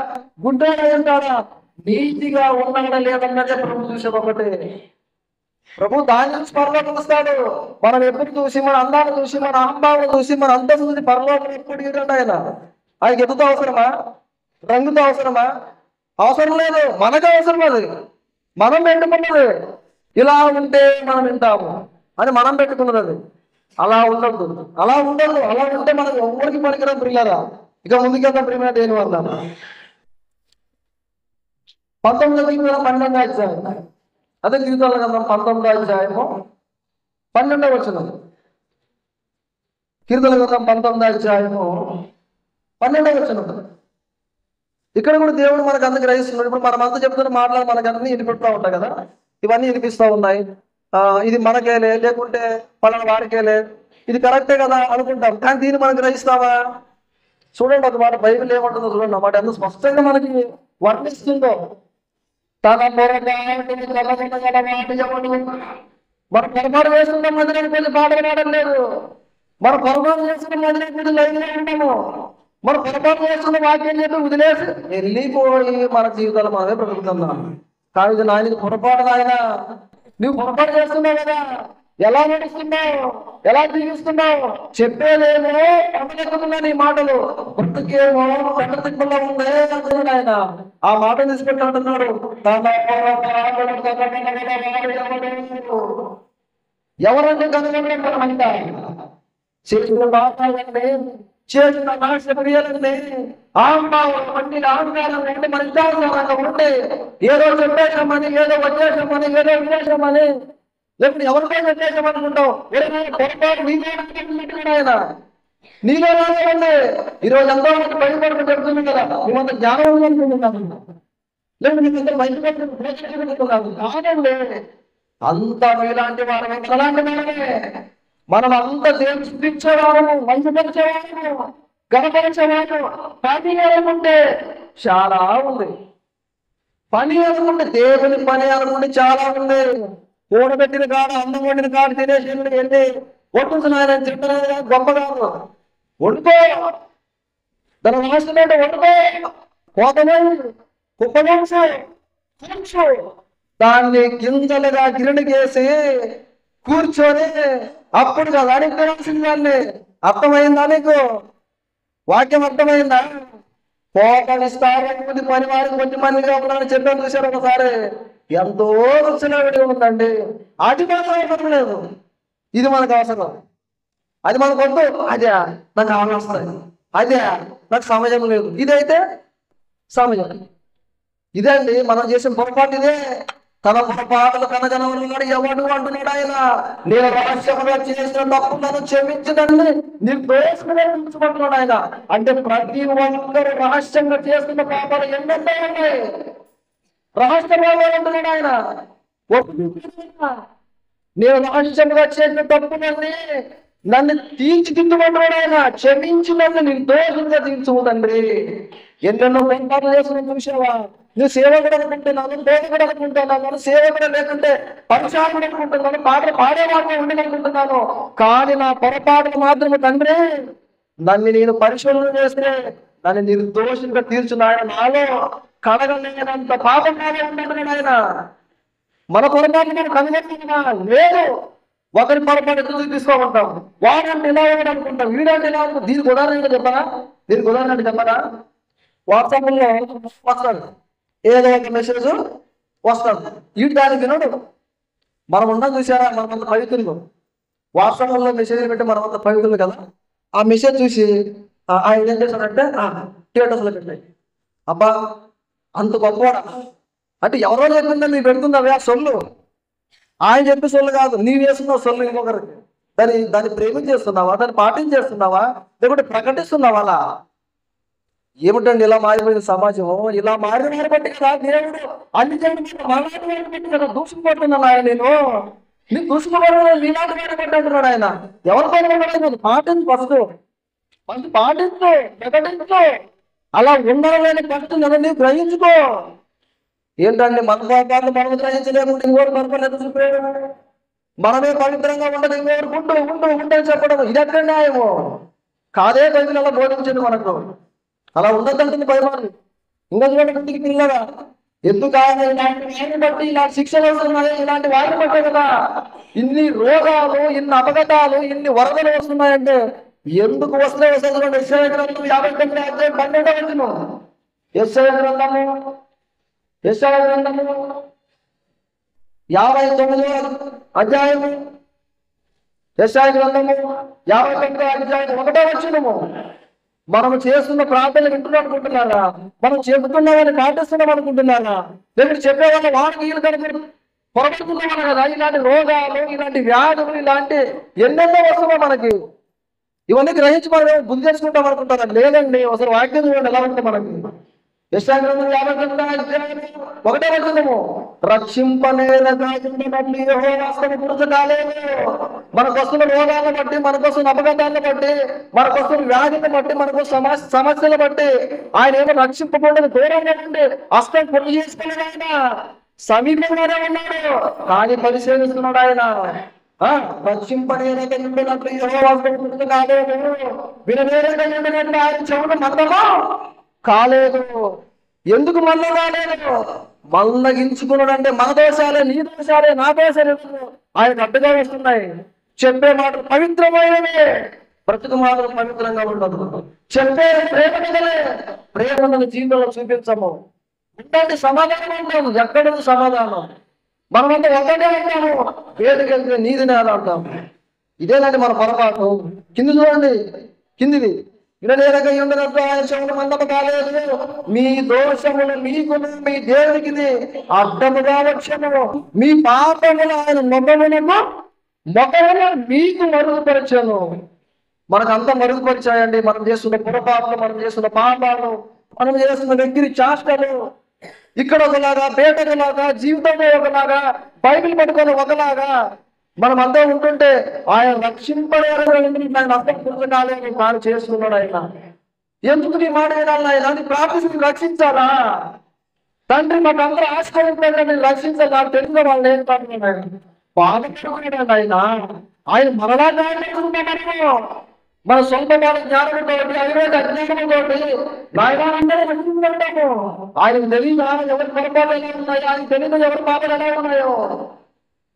గుడ్డోడై ఉంటాడా, నీతిగా ఉన్నాడా లేదన్నదే ప్రభు చూసేది ఒకటే. ప్రభు దాని నుంచి పరలోకం వస్తాడు. మనం ఎప్పుడు చూసి, మన అందాన్ని చూసి, మన అహంభావం చూసి, మన అంతా చూసి పరలోకం ఎప్పుడు ఇదండి ఆయన. ఆయనకి ఎత్తుతో అవసరమా? రంగుతో అవసరమా? అవసరం లేదు. మనకు అవసరం అది. మనం పెట్టుకున్నది. ఇలా ఉంటే మనం వింటాము అని మనం పెట్టుకున్నది అది. అలా ఉండద్దు, అలా ఉండదు. అలా ఉంటే మనం ఎవరికి పనికిరాం ప్రియారా. ఇక ముందుకెళ్తాం ప్రియా దేని వల్ల 19:12 అధ్యాయం. అదే కీర్తనల గ్రంథం 19వ అధ్యాయము 12వ వచనం. కీర్తనల గ్రంథం 19వ అధ్యాయము 12వ వచనం. ఇక్కడ కూడా దేవుడు మనకు అందరికి గ్రహిస్తున్నాడు. ఇప్పుడు మనమంతా చెప్తున్న మాటలు మనకు అన్ని వినిపిస్తూ ఉంటాయి కదా, ఇవన్నీ వినిపిస్తూ ఉన్నాయి. ఇది మనకేలే, లేకుంటే పలానా వారికేలే, ఇది కరెక్టే కదా అనుకుంటాం. కానీ దీన్ని మనం గ్రహిస్తామా? చూడండి ఒక మాట, బైబిల్ ఏమంటుందో చూడండి. అన్నమాట ఎంత స్పష్టంగా మనకి వర్ణిస్తుందో. తన మన పొరపాటు వేసుకున్న మందిరానికి వెళ్ళి పాటలు పాడడం లేదు. మన పొరపాటు చేసుకున్న మందిరానికి వెళ్ళి లైన్లో ఉంటాము. మన పొరపాటు చేసుకున్న వాక్యం చెప్పి వదిలేసి వెళ్ళిపోయి మన జీవితాలు మనమే బ్రతుకుతున్నాం. కానీ ఇది నాయనకి పొరపాటు. ఆయన నువ్వు పొరపాటు చేస్తున్నావు కదా, ఎలా నడుస్తున్నావు, ఎలా జీవిస్తున్నావు చెప్పేదేమో పంటలెక్కుతున్నా నీ మాటలు, గుర్తుకేమో పంటతిక్కుల్లో ఉందే అంటున్నాడు ఆయన. ఆ మాట తీసుకెళ్ళి అంటున్నాడు, ఎవరంటే కనుగొంట చేసిన మాట్లాడండి, చేసిన నాశక్రియలని అహంకారం ఉంటే మన ఇష్టానుసారంగా ఉంటే ఏదో చెప్పేసామని, ఏదో వచ్చేసామని, ఏదో విదేశమని, లేకపోతే ఎవరికో వచ్చేసాం అనుకుంటాం. పొరపాటు ఆయన నీలో రాలేదండి. ఈరోజు ఎంతో మంది బయటపడుతూ చెప్తున్నాం కదా, మేమంత జ్ఞానం అనుకుంటున్నాను, లేదు మీకంతా బయటపడుతున్నాను కాదండి. అంతా మీలాంటి వారమే, అలాంటి వారమే. మనం అంత దేవుని స్థుతించేవారము, మంచిపరిచేవారము, గణపరిచేవారు. పని అనుకుంటే చాలా ఉంది. పని అనుకుంటే దేవుని పని అనుకుంటే చాలా ఉంది. కూడబెట్టిన కాడు, అన్నం వండిన కాడు తినేసి వెళ్ళి వడ్డుతున్న ఆయన తింటున్నా గొప్ప కాదు. వండుకో, దాని అవసరం ఏంటో వండుకో, కోతమై కుప్పగంసో కూర్చో, దాన్ని గింజలుగా గిరణికేసి కూర్చొని అప్పుడు కదా అడిగిపోవాల్సింది. దాన్ని అర్థమైందా నీకు? వాక్యం అర్థమైందా? పోకనిస్తారు పని వారికి కొంచెం మందిగా ఉన్నారని చెప్పాను, చూశారు ఒకసారి. ఎంతో రుచిగా ఉందండి. అది మనకు అవసరం లేదు, ఇది మనకు అవసరం. అది మనకు వద్దు, అదే నాకు ఆలోచిస్తాయి, అదే నాకు సమయం లేదు, ఇదైతే సమయం. ఇదే అండి మనం చేసిన పొరపాటు. ఇదే తన పొరపాటులు కనగనవన్నాడు ఎవడు అంటున్నాడు ఆయన. నేను రహస్యంగా చేసిన తప్పు నన్ను క్షమించదండి నిర్దోషంటున్నాడు ఆయన. అంటే ప్రతి ఒక్కరు రహస్యంగా చేస్తున్న పాపాలు ఎన్నెన్నో ఉన్నాయి. రహస్యంగా అంటున్నాడు ఆయన. నేను రహస్యంగా చేసిన తప్పునండి నన్ను తీర్చిదిద్దుమంటున్నాడు ఆయన. క్షమించి నన్ను నిర్దోషంగా తీర్చుదండి. ఎన్నెన్నో పొరపాట్లు చేసిన చూసావా? నువ్వు సేవకుడు అనుకుంటున్నాను, దేవుడు అనుకుంటున్నాను, సేవకుడు లేకుంటే పరిశాకుడు అనుకుంటున్నాను, పాటలు పాడేవాడిని ఉండగలుగుతున్నాను. కానీ నా పొరపాటు మాత్రమే తండ్రి నన్ను నేను పరిశోధన చేస్తే నన్ను నిర్దోషంగా తీర్చున్న ఆయన నాలో కడగలేనంత పాపం నాలో ఉంటున్నాడు ఆయన. మన పొరపాటు నేను కనుగొంటున్నా లేదు. ఒకరి పొరపాటు ఎందుకు తీసుకోమంటాం, వాడంటే ఇలా అనుకుంటాం, వీడంటే ఇలా అనుకుంటాం. దీనికి ఉదాహరణ చెప్పనా? దీనికి ఉదాహరణ చెప్పనా? వాట్సాప్లో వస్తాడు, ఏదో ఒక మెసేజ్ వస్తాడు, వీటి దానికి వినడు. మనం ఉన్నాం చూసారా, మనమంత పవిత్రులు. వాట్సాప్లో మెసేజ్ పెట్టి మనమంత పవిత్రులు కదా. ఆ మెసేజ్ చూసి ఆయన ఏం చేస్తాడంటే స్టేటస్లో పెట్టాయి. అబ్బా అంత గొప్పవాడా అంటే ఎవరో చెప్పిందా నీవు పెడుతున్నావే ఆ సొల్లు. ఆయన చెప్పే సొల్లు కాదు, నీవు వేస్తున్నావు సొల్లు ఇంకొకరికి. దాన్ని ప్రేమించేస్తున్నావా, దాన్ని పాటించేస్తున్నావా, లేకుంటే ప్రకటిస్తున్నావా? అలా ఏమిటండి ఇలా మారిపోయిన సమాజం? ఇలా మారిన బట్టి కదా దేవుడు అన్ని చేయడం కదా దూసుకుపోతున్నాను ఆయన. నేను దూసుకుపోవడం నీలాంటి వారి బట్టి అంటున్నాడు ఆయన. ఎవరి పైన పాటించు, ఫస్ట్ పాటించు, ప్రకటించు. అలా ఉండలేని కష్టం కదా నీవు గ్రహించుకో. ఏంటండి మన పాపాలను మనం గ్రహించలేకుండా ఇంకోటి మనపల్ని ఎదురు చూపేయడం, మనమే పవిత్రంగా ఉండదు ఇంకోటి ఉంటని చెప్పడం, ఇది ఎక్కడ న్యాయము? కాదే బైబిల్ అలా బోధించండి మనకు. అలా ఉండద్దంటుంది భయమాలి. ఇంకా చూడండి ఇంటికి పిల్లగా ఎందుకు ఆయన ఇలాంటి వారిని బట్టి ఇలాంటి శిక్షలు వస్తున్నాయి, ఇలాంటి వారిని బట్టే కదా ఇన్ని రోగాలు, ఇన్ని అపఘాతాలు, ఇన్ని వరదలు వస్తున్నాయంటే ఎందుకు వస్తే వస్తుంది? యెషయా గ్రంథం 59:12 యెషయా గ్రంథము 59 యెషయా గ్రంథము 59:1 మనము చేస్తున్న ప్రార్థనలు వింటున్నాం అనుకుంటున్నారా? మనం చెబుతున్నామని పాటిస్తున్నాం అనుకుంటున్నారా? లేకపోతే చెప్పేవాళ్ళ వాడికి వీళ్ళు కనుక పొరపడుతున్నామని కదా ఇలాంటి రోగాలు, ఇలాంటి వ్యాధులు, ఇలాంటి ఎన్నెన్నో వస్తున్నాయి మనకి. ఇవన్నీ గ్రహించి మనం బుద్ధి చేసుకుంటాం అనుకుంటారా? లేదండి. అసలు వాక్యం చూడండి ఎలా ఉంటుంది మనకి. యెషయా గ్రంథం 59:1 రక్షింపనేరగాలి యెహోవా హస్తము గుర్తుకాలేదు. మనకు వస్తున్న రోగాలను బట్టి, మనకు వస్తున్న అపఘాతాలను బట్టి, మనకు వస్తున్న వ్యాధిని బట్టి, మనకు సమస్యలు బట్టి ఆయన ఏమో రక్షింపకుండా దూరంగా ఉండి హస్తం పొరుగు చేసుకున్నాడు. ఆయన సమీపంగానే ఉన్నాడు కానీ పరిశీలిస్తున్నాడు ఆయన. రక్షింపనేరగలిగినట్లు యెహోవా హస్తము గుర్తుకాలేదు, విననేరగలిగినట్లు ఆయన చెవులు మందమా కాలేదు. ఎందుకు మళ్ళీ రాలేదు? మల్లగించుకున్నాడు అంటే మన దోషాలే, నీ దోషాలే, నా దోషాలే ఆయనకు అడ్డుగా వస్తున్నాయి. చెప్పే మాటలు పవిత్రమైనవి, బ్రతుకు మాటలు పవిత్రంగా ఉండదు. చెప్పే ప్రేమ కదలే, ప్రేమను జీవితంలో చూపించము. ఇలాంటి సమాధానం ఉంటాము. ఎక్కడో సమాధానం మనమంతా ఒకటే ఉంటాము. వేదికెళ్తే నీది నేల అంటాము. ఇదేనండి మన పొరపాటు. కింది చూడండి, కిందిది విననేరగై ఉండనట్లు ఆయన చెవులు మందము కాలేదు. మీ దోషములు మీకును మీ దేవునికి అడ్డముగా వచ్చను. మీ పాపములు ఆయన మొగములను మీకు మరుగుపరిచాను. మనకు అంతా మరుగుపరిచాయండి. మనం చేస్తున్న పొరపాట్లు, మనం చేస్తున్న పాపాలు, మనం చేస్తున్న వ్యక్తిని చాష్టలు, ఇక్కడ ఒకలాగా, బయట ఒకలాగా, జీవితంలో ఒకలాగా, బైబిల్ పట్టుకొని ఒకలాగా మనం అంతా ఉంటుంటే ఆయన రక్షింపలేరు. ఆయన అర్థం పురుషకాలని తాను చేసుకున్నాడు. ఆయన ఎందుకు నీ మాట వినాలి? ఆయన అది ప్రార్థించి రక్షించాలా? తండ్రి మాకు అందరూ ఆశీర్వదించాలని రక్షించాలి. నాకు తెలిసిన వాళ్ళు ఏం కాదు బాధపడుకున్నాడు ఆయన. ఆయన మరలా జ్ఞానం, మన సొంత వాళ్ళ జ్ఞానంతో, అవివేక అజ్ఞానంతో నాయనందరూ రక్షించుకుంటాము. ఆయనకు తెలియదు ఎవరి పొరపాటు ఎలా ఉన్నాయో, ఆయనకు తెలియదు ఎవరి పాపలు ఎలా ఉన్నాయో.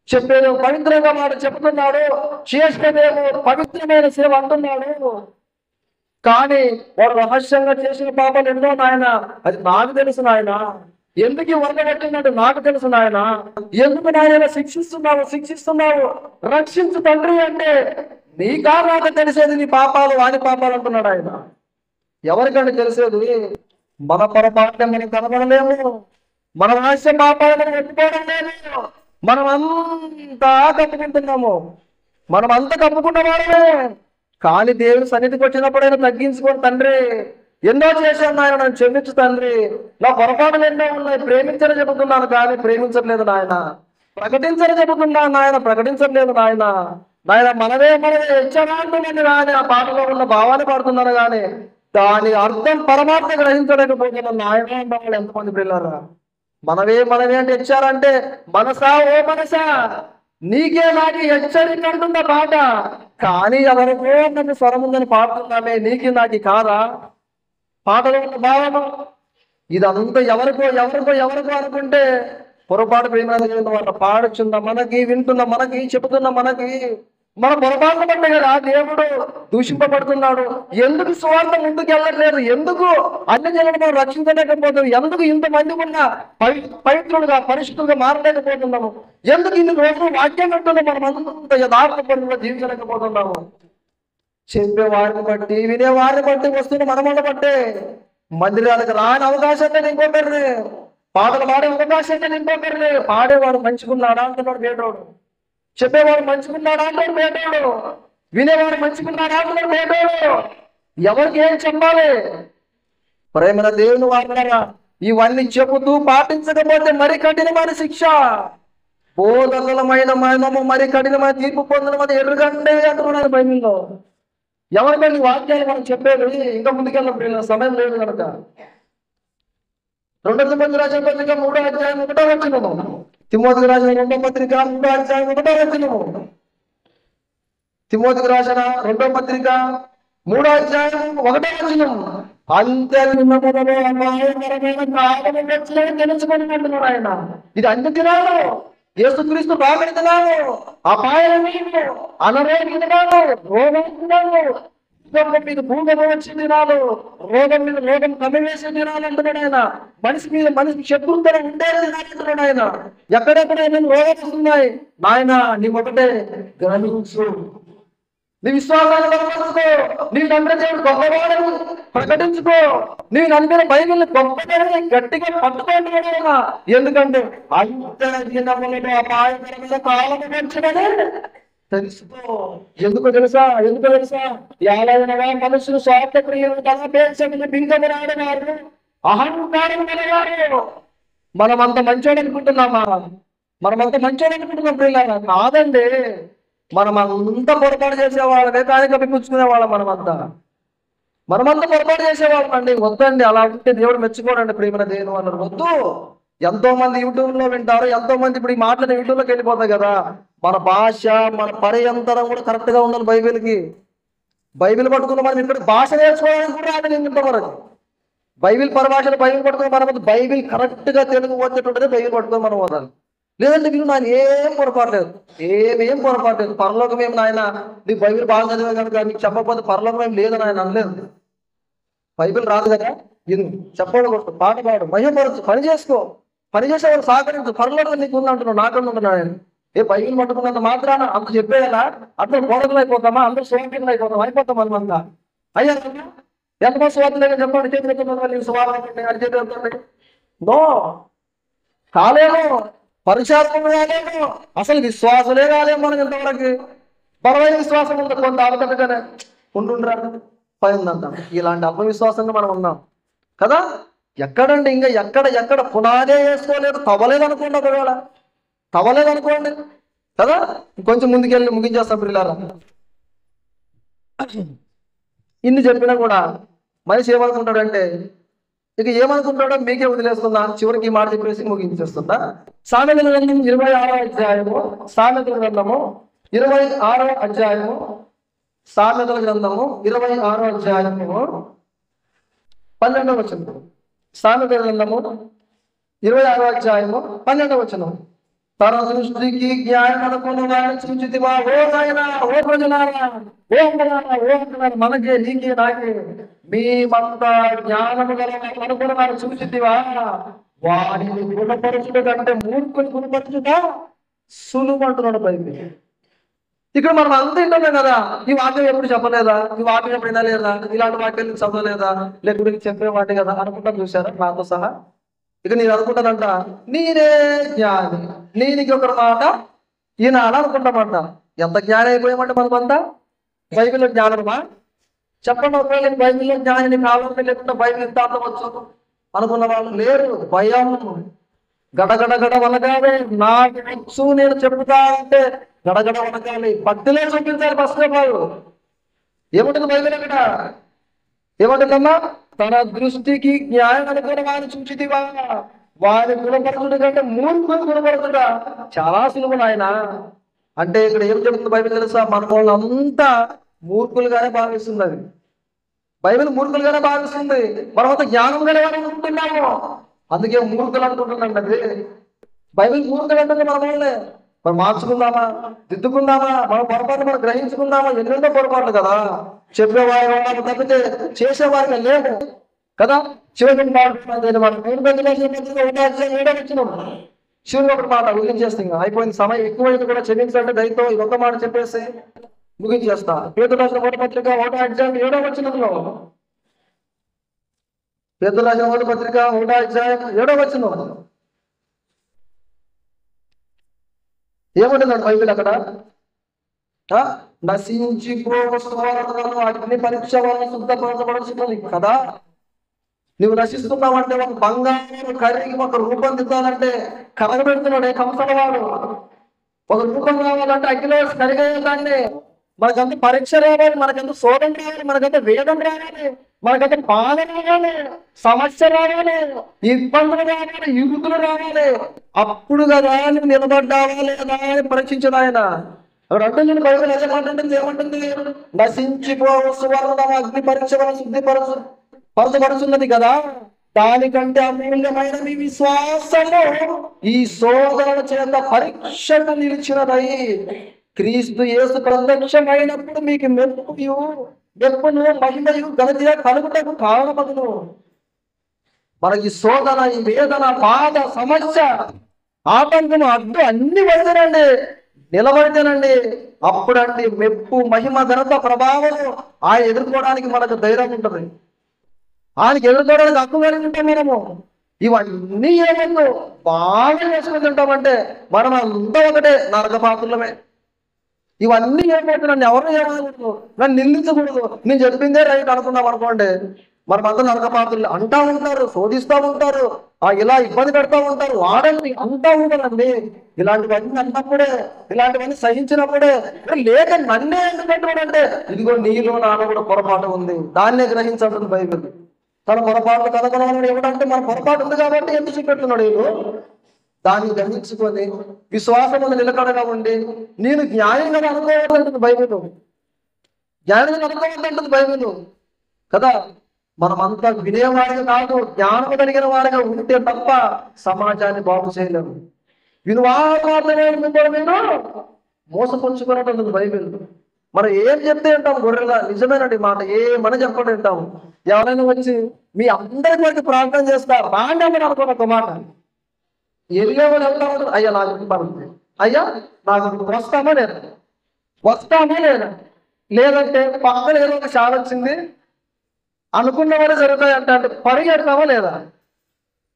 చెప్పేది పవిత్రంగా మాట చెప్తున్నాడు, చేసేదేమో పవిత్రమైన సేవ అంటున్నాడు. కానీ వాడు రహస్యంగా చేసిన పాపాలు ఎన్నో నాయన, అది నాకు తెలుసు నాయన. ఎందుకు వరద పట్టినట్టు నాకు తెలుసు నాయన. ఎందుకు నాయన శిక్షిస్తున్నావు రక్షించు తండ్రి అంటే నీకా నాకు తెలిసేది నీ పాపాలు, వాని పాపాలు అంటున్నాడు ఆయన. ఎవరికంటే తెలిసేది? మన పొరపాటునే మనం కనబడలేము, మన రహస్య పాపాలు మనం ఎత్తుకోవడం లేదు. మనం అంతా కప్పుకుంటున్నాము, మనం అంతా కప్పుకున్న వాడమే. కానీ దేవుడు సన్నిధికి వచ్చినప్పుడైనా తగ్గించుకోండి తండ్రి, ఎన్నో చేశాను ఆయన, నన్ను క్షమించు తండ్రి, నా పొరపాటులు ఎన్నో ఉన్నాయి, ప్రేమించని చెబుతున్నాను కానీ ప్రేమించట్లేదు నాయన, ప్రకటించని చెబుతున్నాను నాయన, ప్రకటించట్లేదు నాయన. నాయన మనమే హెచ్చరాంటున్నాను కానీ ఆ పాటలో ఉన్న భావాన్ని పడుతున్నాను కానీ దాని అర్థం పరమాత్మ గ్రహించలేకపోతున్నాను నాయన. వాళ్ళు ఎంతమంది పిల్లరా? మనమే అంటే హెచ్చారంటే మనసా, ఓ మనసా నీకే నాకు హెచ్చరిక అంటుందా పాట. కానీ ఎవరికో నన్ను స్వరం ఉందని పాడుతున్నామే, నీకు నాకు కాదా? పాటలో ఉన్న భావన ఇదంతా ఎవరికో అనుకుంటే పొరపాటు ప్రేమ వాళ్ళ పాడుచున్న మనకి, వింటున్న మనకి, చెబుతున్న మనకి మన పొరపాటును బట్టే కదా దేవుడు దూషింపబడుతున్నాడు. ఎందుకు స్వార్థ ముందుకు వెళ్ళట్లేదు? ఎందుకు అన్ని జనాలు మనం రక్షించలేకపోతున్నాం? ఎందుకు ఇంతమంది ఉన్న పవిత్రుడుగా, పరిశుద్ధులుగా మారలేకపోతున్నాము? ఎందుకు ఇన్ని రోజులు వాక్యం పెట్టున్నాం మనం అంత యథార్థ పనులుగా జీవించలేకపోతున్నాము? చెప్పే వారిని బట్టి, వినే వారిని బట్టి, వస్తున్న మనమని బట్టే మందిరాలకు రాని అవకాశాన్ని నింపొకరిని, పాటలు పాడే అవకాశాన్ని నింపొకరిని. పాడేవాడు మంచిగున్నాడా అంటున్నాడు పేదోడు, చెప్పేవాడు మంచిగున్నాడా అంటాడు పేదోడు, వినేవాడు మంచిగున్నాడా అంటున్నాడు పేదోడు. ఎవరికి ఏం చెప్పాలి? ప్రేమల దేవుని వారులారా, ఇవన్నీ చెబుతూ పాటించకపోతే మరి కఠినమైన శిక్ష, బోధకులమైన మనము మరి కఠినమైన తీర్పు పొందడం ఎర్రగండే అంటున్నాడు బైబిల్లో. ఎవరికైనా వాక్యాలు మనం చెప్పేది ఇంకా ముందుకెళ్ళిన సమయం లేదు కనుక 2 తిమోతి రాసిన పత్రిక 3:1 తిమోతికి రాసిన 2వ పత్రిక 3:1 తిమోతికి రాసిన 2వ పత్రిక 3వ అధ్యాయం 1వ వచనం, అంత్యదినములలో అపాయకరమైన కాలము వచ్చునని తెలుసుకొని అంటున్నాడు ఆయన. ఇది అంత్య దినాలు, యేసుక్రీస్తు రాకడ దినాలు, అపాయమైన అనారోగ్య దినాలు, రోగం దినాలు, మీకు భూగం వచ్చే దినాలు, రోగం మీద రోగం కమ్మివేసే దినాలు అంటున్నాడు ఆయన. మనిషి మీద మనిషి శత్రువుతో ఉండే దినాలు అంటున్నాడు ఆయన. ఎక్కడెక్కడ రోగాలు వస్తున్నాయి నాయన, నీ ఒకటే గ్రహించు, నీ విశ్వాసాన్ని బలపరుచుకో, నీ తండ్రి దేవుడు గొప్పవాడని ప్రకటించుకో, నీ నమ్మిన బైబిల్ని గొప్పదని గట్టిగా పట్టుకోండి. ఎందుకంటే అంత్యదినములలో అపాయకరమైన కాలము వచ్చునని తెలుసుకో. ఎందుకు తెలుసా? ఏలైనగా మనుషులు స్వార్థ క్రియలు తలపేసని బింగమురాడవారు, అహంకారం కలవారు. మనమంత మంచోడు అనుకుంటున్నామా? పిల్లలు కాదండి. మనమంతా పొరపాటు చేసేవాళ్ళమే, కానీ కప్పిపుచ్చుకునే వాళ్ళం. మనమంతా పొరపాటు చేసేవాళ్ళం అండి. వద్దండి, అలా ఉంటే దేవుడు మెచ్చుకోడండి. ప్రేమ దేవుడు అన్నారు వద్దు. ఎంతో మంది యూట్యూబ్ లో వింటారు, ఎంతో మంది ఇప్పుడు ఈ మాటలు యూట్యూబ్లోకి వెళ్ళిపోతాయి కదా. మన భాష, మన పర్యంతరం కూడా కరెక్ట్ గా ఉండాలి. బైబిల్ పట్టుకున్న మనం ఇక్కడ భాష నేర్చుకోవడానికి కూడా రాదు. నేను ఇంతవరకు బైబిల్ పరిభాషలు పట్టుకుని మనం బైబిల్ కరెక్ట్ గా తెలుగు వచ్చేటుంటే బైబిల్ పట్టుకొని మనం పోదాలి. లేదంటే వీళ్ళు నాయన ఏం పొరపాటు లేదు, ఏం పొరపాటు లేదు. పరలోకం ఏం నాయన, నీ బైబిల్ బాగా చదివే కనుక నీకు చెప్పకపోతే పరలోకం ఏం లేదని ఆయన అనలేదు. బైబిల్ రాదు కదా, చెప్పడం కొట్టు, పాట పాడు, మహిమపరచు, పని చేసేవాడు సహకరించు, పరలోకం నీకు ఉంది అంటున్నాడు, నాకన్నా ఉంటున్నాడు ఆయన. బైబిల్ పట్టుకున్నంత మాత్రాన అంత చెప్పేయాలా? అందరూ బోధకులు అయిపోతామా? అందరూ సోమకిలు అయిపోతాం మనమంతా. అయ్యా ఎంతమంది స్వార్థం లేక చెప్పండి, చేతులు స్వార్థం నో కాలేము, పరిచారం రాలేము, అసలు విశ్వాసలే రాలేము మనకి ఇంతవరకు. బలమైన విశ్వాసం ఉంది, కొంత అవతటగానే ఉండుండ్రా పైందంట. ఇలాంటి అల్పవిశ్వాసంగా మనం ఉన్నాం కదా. ఎక్కడండి ఇంకా ఎక్కడ పునాదే వేసుకోలేదు, తవ్వలేదనుకోండి. ఒకవేళ తవ్వలేదనుకోండి కదా, కొంచెం ముందుకెళ్ళి ముగించేస్తాం పిల్లరా. ఇన్ని చెప్పినా కూడా మనిషి ఏమనుకుంటాడంటే, ఇక ఏమనుకుంటాడో మీకే వదిలేస్తున్నా, చివరికి ఈ మాట చెప్పేసి ముగించేస్తుందా. సామెతల గ్రంథం 26వ అధ్యాయము, సామెతల గ్రంథము 26వ అధ్యాయము, సామెతల గ్రంథము 26వ అధ్యాయము 12వ వచనం. సామెతల గ్రంథము 26వ అధ్యాయము 12వ వచనం. తన దృష్టికి జ్ఞానం అనుకున్న వాడిని చూచితివా? ఓ నాయనా, ఓ ప్రజలారా, ఓ అంటున్నారు, మనకే నీకే నాకే మేమంతా జ్ఞానము గల అనుకున్న వాడిని చూచితివా? వాడిని గుణపరచుట కంటే మూర్ఖుని గుణపరచుట సులువు అంటున్నాడు బైబిల్. ఇక్కడ మనం అంతా వింటున్నాం కదా. ఈ వాక్యం ఎప్పుడు చెప్పలేదా? ఈ వాక్యం ఎప్పుడు వినలేదా? ఇలాంటి వాక్యాలు చదవలేదా? లేకపోతే చెప్పేవాటి కదా అనుకుంటా చూసారా నాతో సహా? ఇక నేను అనుకుంటానంట, నేనే జ్ఞాని, నేను ఒక మాట ఈనాడు అనుకుంటామంట. ఎంత జ్ఞానం అయిపోయామంటే మనమంతా. బైబిల్లో జ్ఞానమా? చెప్పండి. ఒకవేళ నేను బైబిల్లో జ్ఞాని కావాలని లేకుండా బైబిల్ ఎంత అందవచ్చు అనుకున్న వాళ్ళు లేరు. భయం గడగడ వనగాలి. నాకు వచ్చు నేను చెబుతా అంటే గడగడ వనగాలి. భక్తిలే చూపించాలి ఫస్ట్ ఆఫ్ ఆల్. ఏముంటుంది బైబిల్ అక్కడ? ఏమంటుందమ్మా? తన దృష్టికి జ్ఞానం అనుకున్న వారిని చూచితివా? వారి గుణపరచుడు కంటే మూర్ఖుని గుణపరచుట చాలా సులువు నాయన. అంటే ఇక్కడ ఏం చెబుతుంది బైబిల్ తెలుసా? మన వాళ్ళంతా మూర్ఖులుగానే భావిస్తుంది. అది బైబిల్ మూర్ఖులుగానే భావిస్తుంది. మనమంతా జ్ఞానం కలిగానే అనుకుంటున్నాము, అందుకే మూర్ఖులు అనుకుంటున్నాం. అది బైబిల్ మూర్ఖులు అంటే మన వాళ్ళే. మనం మార్చుకుందామా, దిద్దుకుందామా, మన పొరపాటు మనం గ్రహించుకుందామా? ఎన్నెన్నో పొరపాట్లు కదా. చెప్పేవారు ఉన్నాము తప్పితే చేసేవారిని లేము కదా. శివుడు ఒకటి మాట ఉల్లించేస్తాం. అయిపోయింది, సమయం ఎక్కువైంది కూడా. క్షమించండి దయతో ఈ ఒక్క మాట చెప్పేసి ముగించేస్తా. పేతురు రాసిన 1వ పత్రిక 1వ అధ్యాయం 7వ వచనంలో, పేతురు రాసిన 1వ పత్రిక 1వ అధ్యాయం 7వ వచనం ఏమంటున్నాడు బైబిల్ అక్కడ? నశించిపోవలను అగ్ని పరీక్ష వలన శుద్ధపరచబడుతున్నది కదా. నువ్వు నశిస్తున్నావంటే ఒక బంగారం కరిగి ఒక రూపం దిద్దాలంటే కరగబెడుతున్నాడే కంసల వాడు. ఒక రూపం రావాలంటే అగ్నిలో కరిగేయాలంటే మనకంత పరీక్ష రావాలి, మనకంత శోధన రావాలి, మనకంత వేదం రావాలి, మనకంత బాధ రావాలి, సమస్య రావాలి, ఇబ్బందులు రావాలి, ఇరుకులు రావాలి. అప్పుడు కదా నువ్వు నిలబడ్డావా లేదా అని పరీక్షించదు ఆయన. అక్కడ అంటుంది బైబిల్ ఏమంటుంది, ఏమంటుంది? నశించిపోవు సువర్ణం అగ్ని పరీక్ష వల్ల పరచబడుతున్నది కదా, దానికంటే అమూల్యమైన మీ విశ్వాసము ఈ శోధన చేత పరీక్షకు నిలిచినదై క్రీస్తు యేసు ప్రత్యక్షమైనప్పుడు మీకు మెప్పును మహిమయు ఘనత కలుగుటకు కారణమగును. మనకి శోధన, ఈ వేదన, బాధ, సమస్య, ఆటంకం, అడ్డు అన్ని వదిలేనండి, నిలబడితేనండి అప్పుడండి మెప్పు, మహిమ, ఘనత, ప్రభావం ఆయన ఎదుర్కోవడానికి మనకు ధైర్యం ఉంటుంది. ఆయనకి ఎదుర్కోవడానికి హక్కు కలిగి ఉంటాం మనము. ఇవన్నీ ఏమన్నా బాగా చేసుకుని తింటామంటే మనం అంతా ఒకటే నరకపాత్రులమే. ఇవన్నీ ఏమైతే నన్ను ఎవరు ఏమనకూడదు, నన్ను నిందించకూడదు, నేను చెప్పిందే రైట్ అనుకున్నాం అనుకోండి, మనమంతా నరకపాత్రులు అంటా ఉంటారు, శోధిస్తూ ఉంటారు, ఇలా ఇబ్బంది పెడతా ఉంటారు, వాడండి అంటా ఉంటారండి. ఇలాంటివన్నీ అన్నప్పుడే, ఇలాంటివన్నీ సహించినప్పుడే లేక నన్నే ఎందుకు పెట్టాడంటే, ఇదిగో నీలో నాన్న కూడా పొరపాటు ఉంది, దాన్నే గ్రహించాడు బైబిల్. తన పొరపాట్లు కనుగొనడం ఏమిటంటే మన పొరపాటు ఉంది కాబట్టి ఎందుకు చూపెడుతున్నాడు వీళ్ళు. దాన్ని గ్రహించుకొని విశ్వాసం నిలకడగా ఉండి నేను జ్ఞానంగా అనుకోవద్దంటుంది బైబిల్, జ్ఞానంగా అనుకోవద్దంటుంది బైబిల్ కదా. మనమంతా వినేవాడిగా కాదు, జ్ఞానం కలిగిన వాడిగా ఉంటే తప్ప సమాజాన్ని బాగు చేయలేము. వినువాదమే మీరు మోసపుచ్చుకున్నట్టు బైబిల్. మనం ఏం చెప్తే వింటాం గొర్రెలా, నిజమేనండి మాట, ఏమని చెప్పండి వింటాము. ఎవరైనా వచ్చి మీ అందరి వరకు ప్రార్థన చేస్తా రాండి అని అనుకోండి ఒక మాట, వెళ్ళేవాళ్ళు వెళ్తా ఉంటారు, అయ్యా నాకు పడుతుంది, అయ్యా నాకు వస్తామా లేదా, లేదంటే పక్కన ఏదో ఒక షాల్ వచ్చింది అనుకున్నవాడే జరుగుతాయి అంటే పరిగెడతామా లేదా.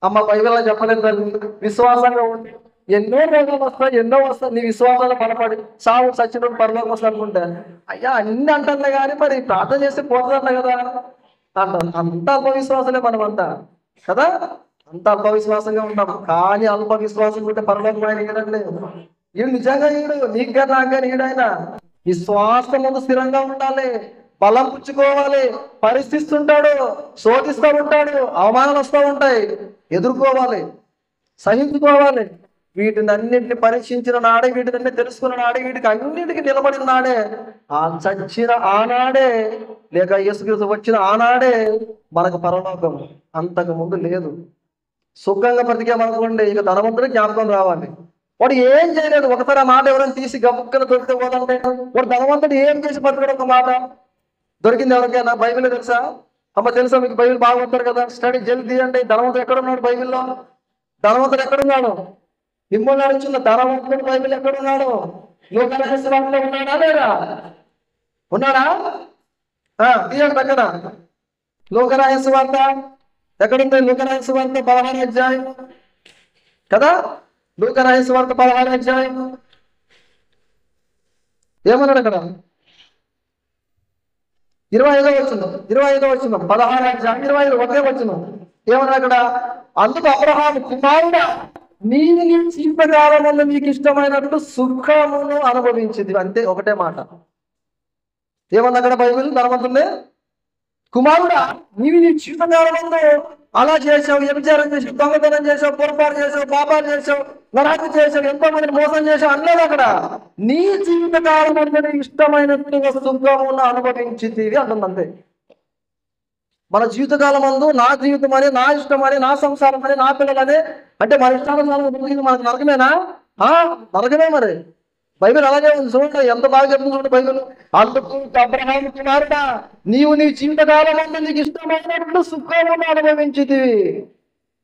అమ్మ బైబిల్లో చెప్పలేదు తల్లి, విశ్వాసంగా ఉండి ఎన్నో రోగాలు వస్తాయి, ఎన్నో వస్తాయి, నీ విశ్వాసాలు బలపడి సాగు సచిన పరలోకి వస్తా అనుకుంటే అయ్యా అన్ని అంటుందా కానీ మరి ప్రార్థన చేస్తే పోతుందంట కదా అంటాం. అంత అల్పవిశ్వాసలే మనమంతా కదా, అంత అల్పవిశ్వాసంగా ఉంటాం. కానీ అల్పవిశ్వాసం ఉంటే పరలోకం ఆయన ఈడండి, ఈడు నిజంగా ఈడు నీకు కానీ నాకు కానీ ఈడైనా విశ్వాసం ముందు స్థిరంగా ఉండాలి, బలం పుచ్చుకోవాలి. పరిస్థితుంటాడు, శోధిస్తూ ఉంటాడు, అవమానాలు వస్తూ ఉంటాయి, ఎదుర్కోవాలి, సహించుకోవాలి. వీటిని అన్నింటిని పరీక్షించిన నాడే, వీటిని తెలుసుకున్న నాడే, వీటికి అన్నింటికి నిలబడిన నాడే, ఆ చచ్చిన ఆనాడే లేక యేసుక్రీస్తు వచ్చిన ఆనాడే మనకు పరలోకం. అంతకు ముందు లేదు. సుఖంగా బ్రతికేమనుకోండి, ఇక ధనవంతుడు జ్ఞాపకం రావాలి. వాడు ఏం చేయలేదు, ఒకసారి ఆ మాట ఎవరైనా తీసి గబుక్కలు దొరికితే పోదంటే వాడు ధనవంతుడు ఏం చేసి బతకడం. ఒక మాట దొరికింది ఎవరికైనా? బైబిల్ తెలుసా? అమ్మ తెలుసా మీకు? బైబిల్ బాగుంటారు కదా, స్టడీ జల్ది తీయండి. ధనవంతుడు ఎక్కడున్నాడు బైబిల్లో? ధనవంతుడు ఎక్కడున్నాడు? మిమ్మల్ని అడుగుతున్న ధనవంతుడు బైబిల్ ఎక్కడున్నాడు? లోకరహస్యంలో ఉన్నాడా లేదా? ఉన్నాడా? తీయండి పక్కన. లోకరహస్య వార్త ఎక్కడుంది? లోకరహస్య వార్త 16వ అధ్యాయం కదా. లోకరహస్య వార్త 16వ అధ్యాయం ఏమన్నాడు అక్కడ? 25వ వచనం 16వ అధ్యాయం 25 ఒకే వచనం ఏమన్నా అక్కడ? అందుకు అబ్రహాము, కుమారుడా నీవు నీ జీవితకాలములో నీకు ఇష్టమైనట్టు సుఖమును అనుభవించింది. అంతే, ఒకటే మాట. ఏమన్నా అక్కడ బైబిల్? ధనవంతుడే, కుమారుడా నీవు నీ జీవితకాలములో అలా చేసావు, వ్యభిచారం చేసావు, దొంగతనం చేసావు, పొరపాటు చేసావు, పాపాలు చేసావు, నరాకు చేసావు, ఎంతో మందిని మోసం చేసావు అనలేదు అక్కడ. నీ జీవితకాలములో ఇష్టమైనట్టుగా సుఖమును అనుభవించింది అంటుంది. అంతే. మన జీవితకాలం అందు నా జీవితం అని, నా ఇష్టం అని, నా సంసారం అని, నా పిల్లలని అంటే మన ఇష్టానుసారం మనకు నరకమేనా? నరకమే. మరి బైబిల్ అలాగే ఉంది చూడండి, ఎంత బాగా చెప్తుంది చూడండి బైబిల్. అందుకు అబ్రహాము, కుమారుడా నీవు నీ జీవితకాలం అందు నీకు ఇష్టమైనట్లు సుఖమును అనుభవించింది.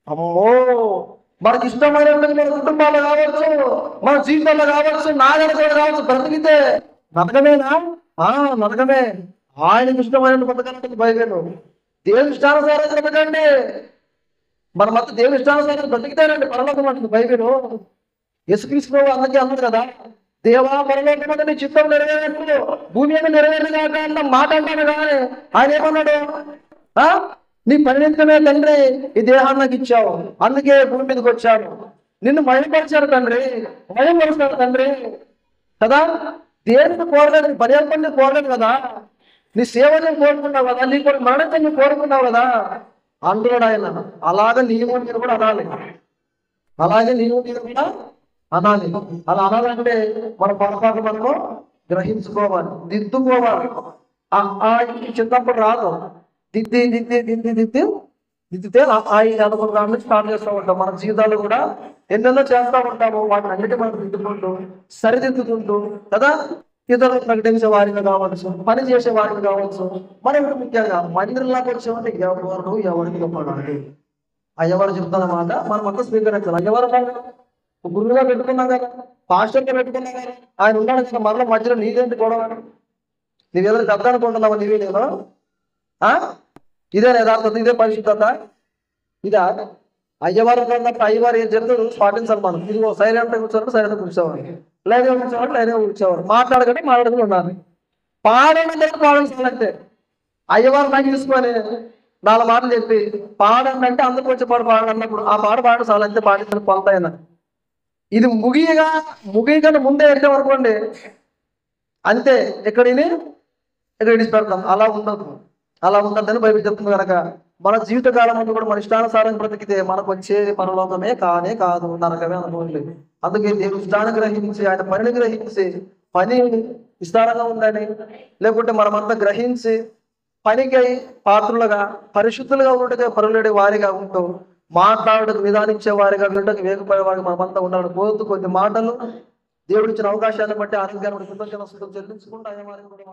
అమ్మో, మనకి ఇష్టమైనట్టు మన కుటుంబాలు కావచ్చు, మన జీవితాల్లో కావచ్చు, నా కూడా కావచ్చు, బ్రతికితే నరకమేనా? నరకమే. ఆయనకి ఇష్టమైనట్టు బ్రతకాలంటే బైబిల్. దేవుని ఇష్టానుసారం బ్రతకండి. మన మధ్య దేవుని ఇష్టానుసారం బ్రతికితేనండి పరలోకం అంటుంది బైబిల్. యేసుక్రీస్తు అందుకే అన్నది కదా, దేవా పరలోకం నీ చిత్తం నెరవేరినట్లు భూమి మీద నెరవేరినాక అన్న మాట అంటాను. కానీ ఆయన ఏమన్నాడు? నీ పరిణితమే తండ్రి ఈ దేహాన్ని నాకు ఇచ్చావు, అందుకే భూమి మీదకి వచ్చాను. నిన్ను మహిమపరిచారు తండ్రి, మహిమపరుస్తాడు తండ్రి కదా. దేనికి కోరలేదు, పర్యాపణ కోరలేదు కదా, నీ సేవని కోరుకున్నావు కదా, నీ కూడా మరణాన్ని కోరుకున్నావు కదా అంటున్నాడు ఆయన. అలాగే నీవు మీరు కూడా అనాలి, అలాగే నీవు మీరు కూడా అనాలి. అలా అనాలంటే మన పొరపాటు మనము గ్రహించుకోవాలి, దిద్దుకోవాలి. చిన్నప్పుడు రాదు. దిద్ది దిద్ది దిద్ది దిద్ది దిద్దితే అనుకున్న దాని నుంచి స్టార్ట్ చేస్తూ ఉంటాం. మన జీవితాలు కూడా ఎన్నెన్నో చేస్తూ ఉంటాము. వాటిని అన్నిటి మనం దిద్దుకుంటూ సరిదిద్దుకుంటూ కదా, ఇతరులు ప్రకటించే వారిని కావచ్చు, పని చేసే వారిని కావచ్చు. మనం ఇప్పుడు ముఖ్యంగా మందిరంలోకి వచ్చామంటే ఎవరికి గొప్పవాడు అయ్యవారు చెప్తున్న మాట మనం అంతా స్వీకరించాలి. అయ్యవారు గురువుగా పెట్టుకున్నాం కదా, పాస్టర్గా పెట్టుకున్నాం కదా, ఆయన ఉన్నాడు కదా, మరల మధ్యలో నీదేంటి గొడవ? నీవేదో పెద్ద అనుకుంటున్నావా? నీవే నేను ఇదే యథార్థత, ఇదే పరిశుద్ధత, ఇదా? అయ్యవారు ఉన్నప్పుడు అయ్యవారు ఏం చెప్తారు పాటించాలి మనం. ఇదిగో సైలెంట్ కూర్చోవాలి, సైలెంట్ కూర్చోవాలి, లైన్గా కూర్చోవాలి, లైన్గా కూర్చోవాలి, మాట్లాడకంటే మాట్లాడుకుని ఉండాలి, పాడంటే పాడాల్సిందంటే. అయ్యవారు నాకు తీసుకొని 4 మాటలు చెప్పి పాడండి అంటే అందరికి వచ్చే పాట పాడన్నప్పుడు ఆ పాట పాడు చాలు, అంతే పాటించిన కొంతైనా. ఇది ముగియగానే ముందే ఎట్టే అనుకోండి అంతే, ఇక్కడ విడిచిపెడతాం. అలా ఉండద్దని బైబిల్ చెప్తుంది కనుక మన జీవితకాలం అంతా కూడా మన ఇష్టానుసారం బ్రతికితే మనకు వచ్చే పరలోకమే కాదు, నరకమే అనుకోండి. అందుకే దేవుడు ఇష్టాన్ని గ్రహించి, ఆయన పనిని గ్రహించి, పని విస్తారంగా ఉందని, లేకుంటే మనమంతా గ్రహించి పనికి పాత్రులుగా పరిశుద్ధులుగా ఉండటం పరులుడే వారిగా ఉంటూ మాట్లాడటకు నిదానించే వారిగా వినటకు వేగపడే వారికి మనమంతా ఉండాలని కోరుతూ కొద్ది మాటలు దేవుడిచ్చిన అవకాశాన్ని బట్టి ఆరోగ్యాన్ని కృతజ్ఞతలు చెల్లించుకుంటూ అయ్యే వారికి కూడా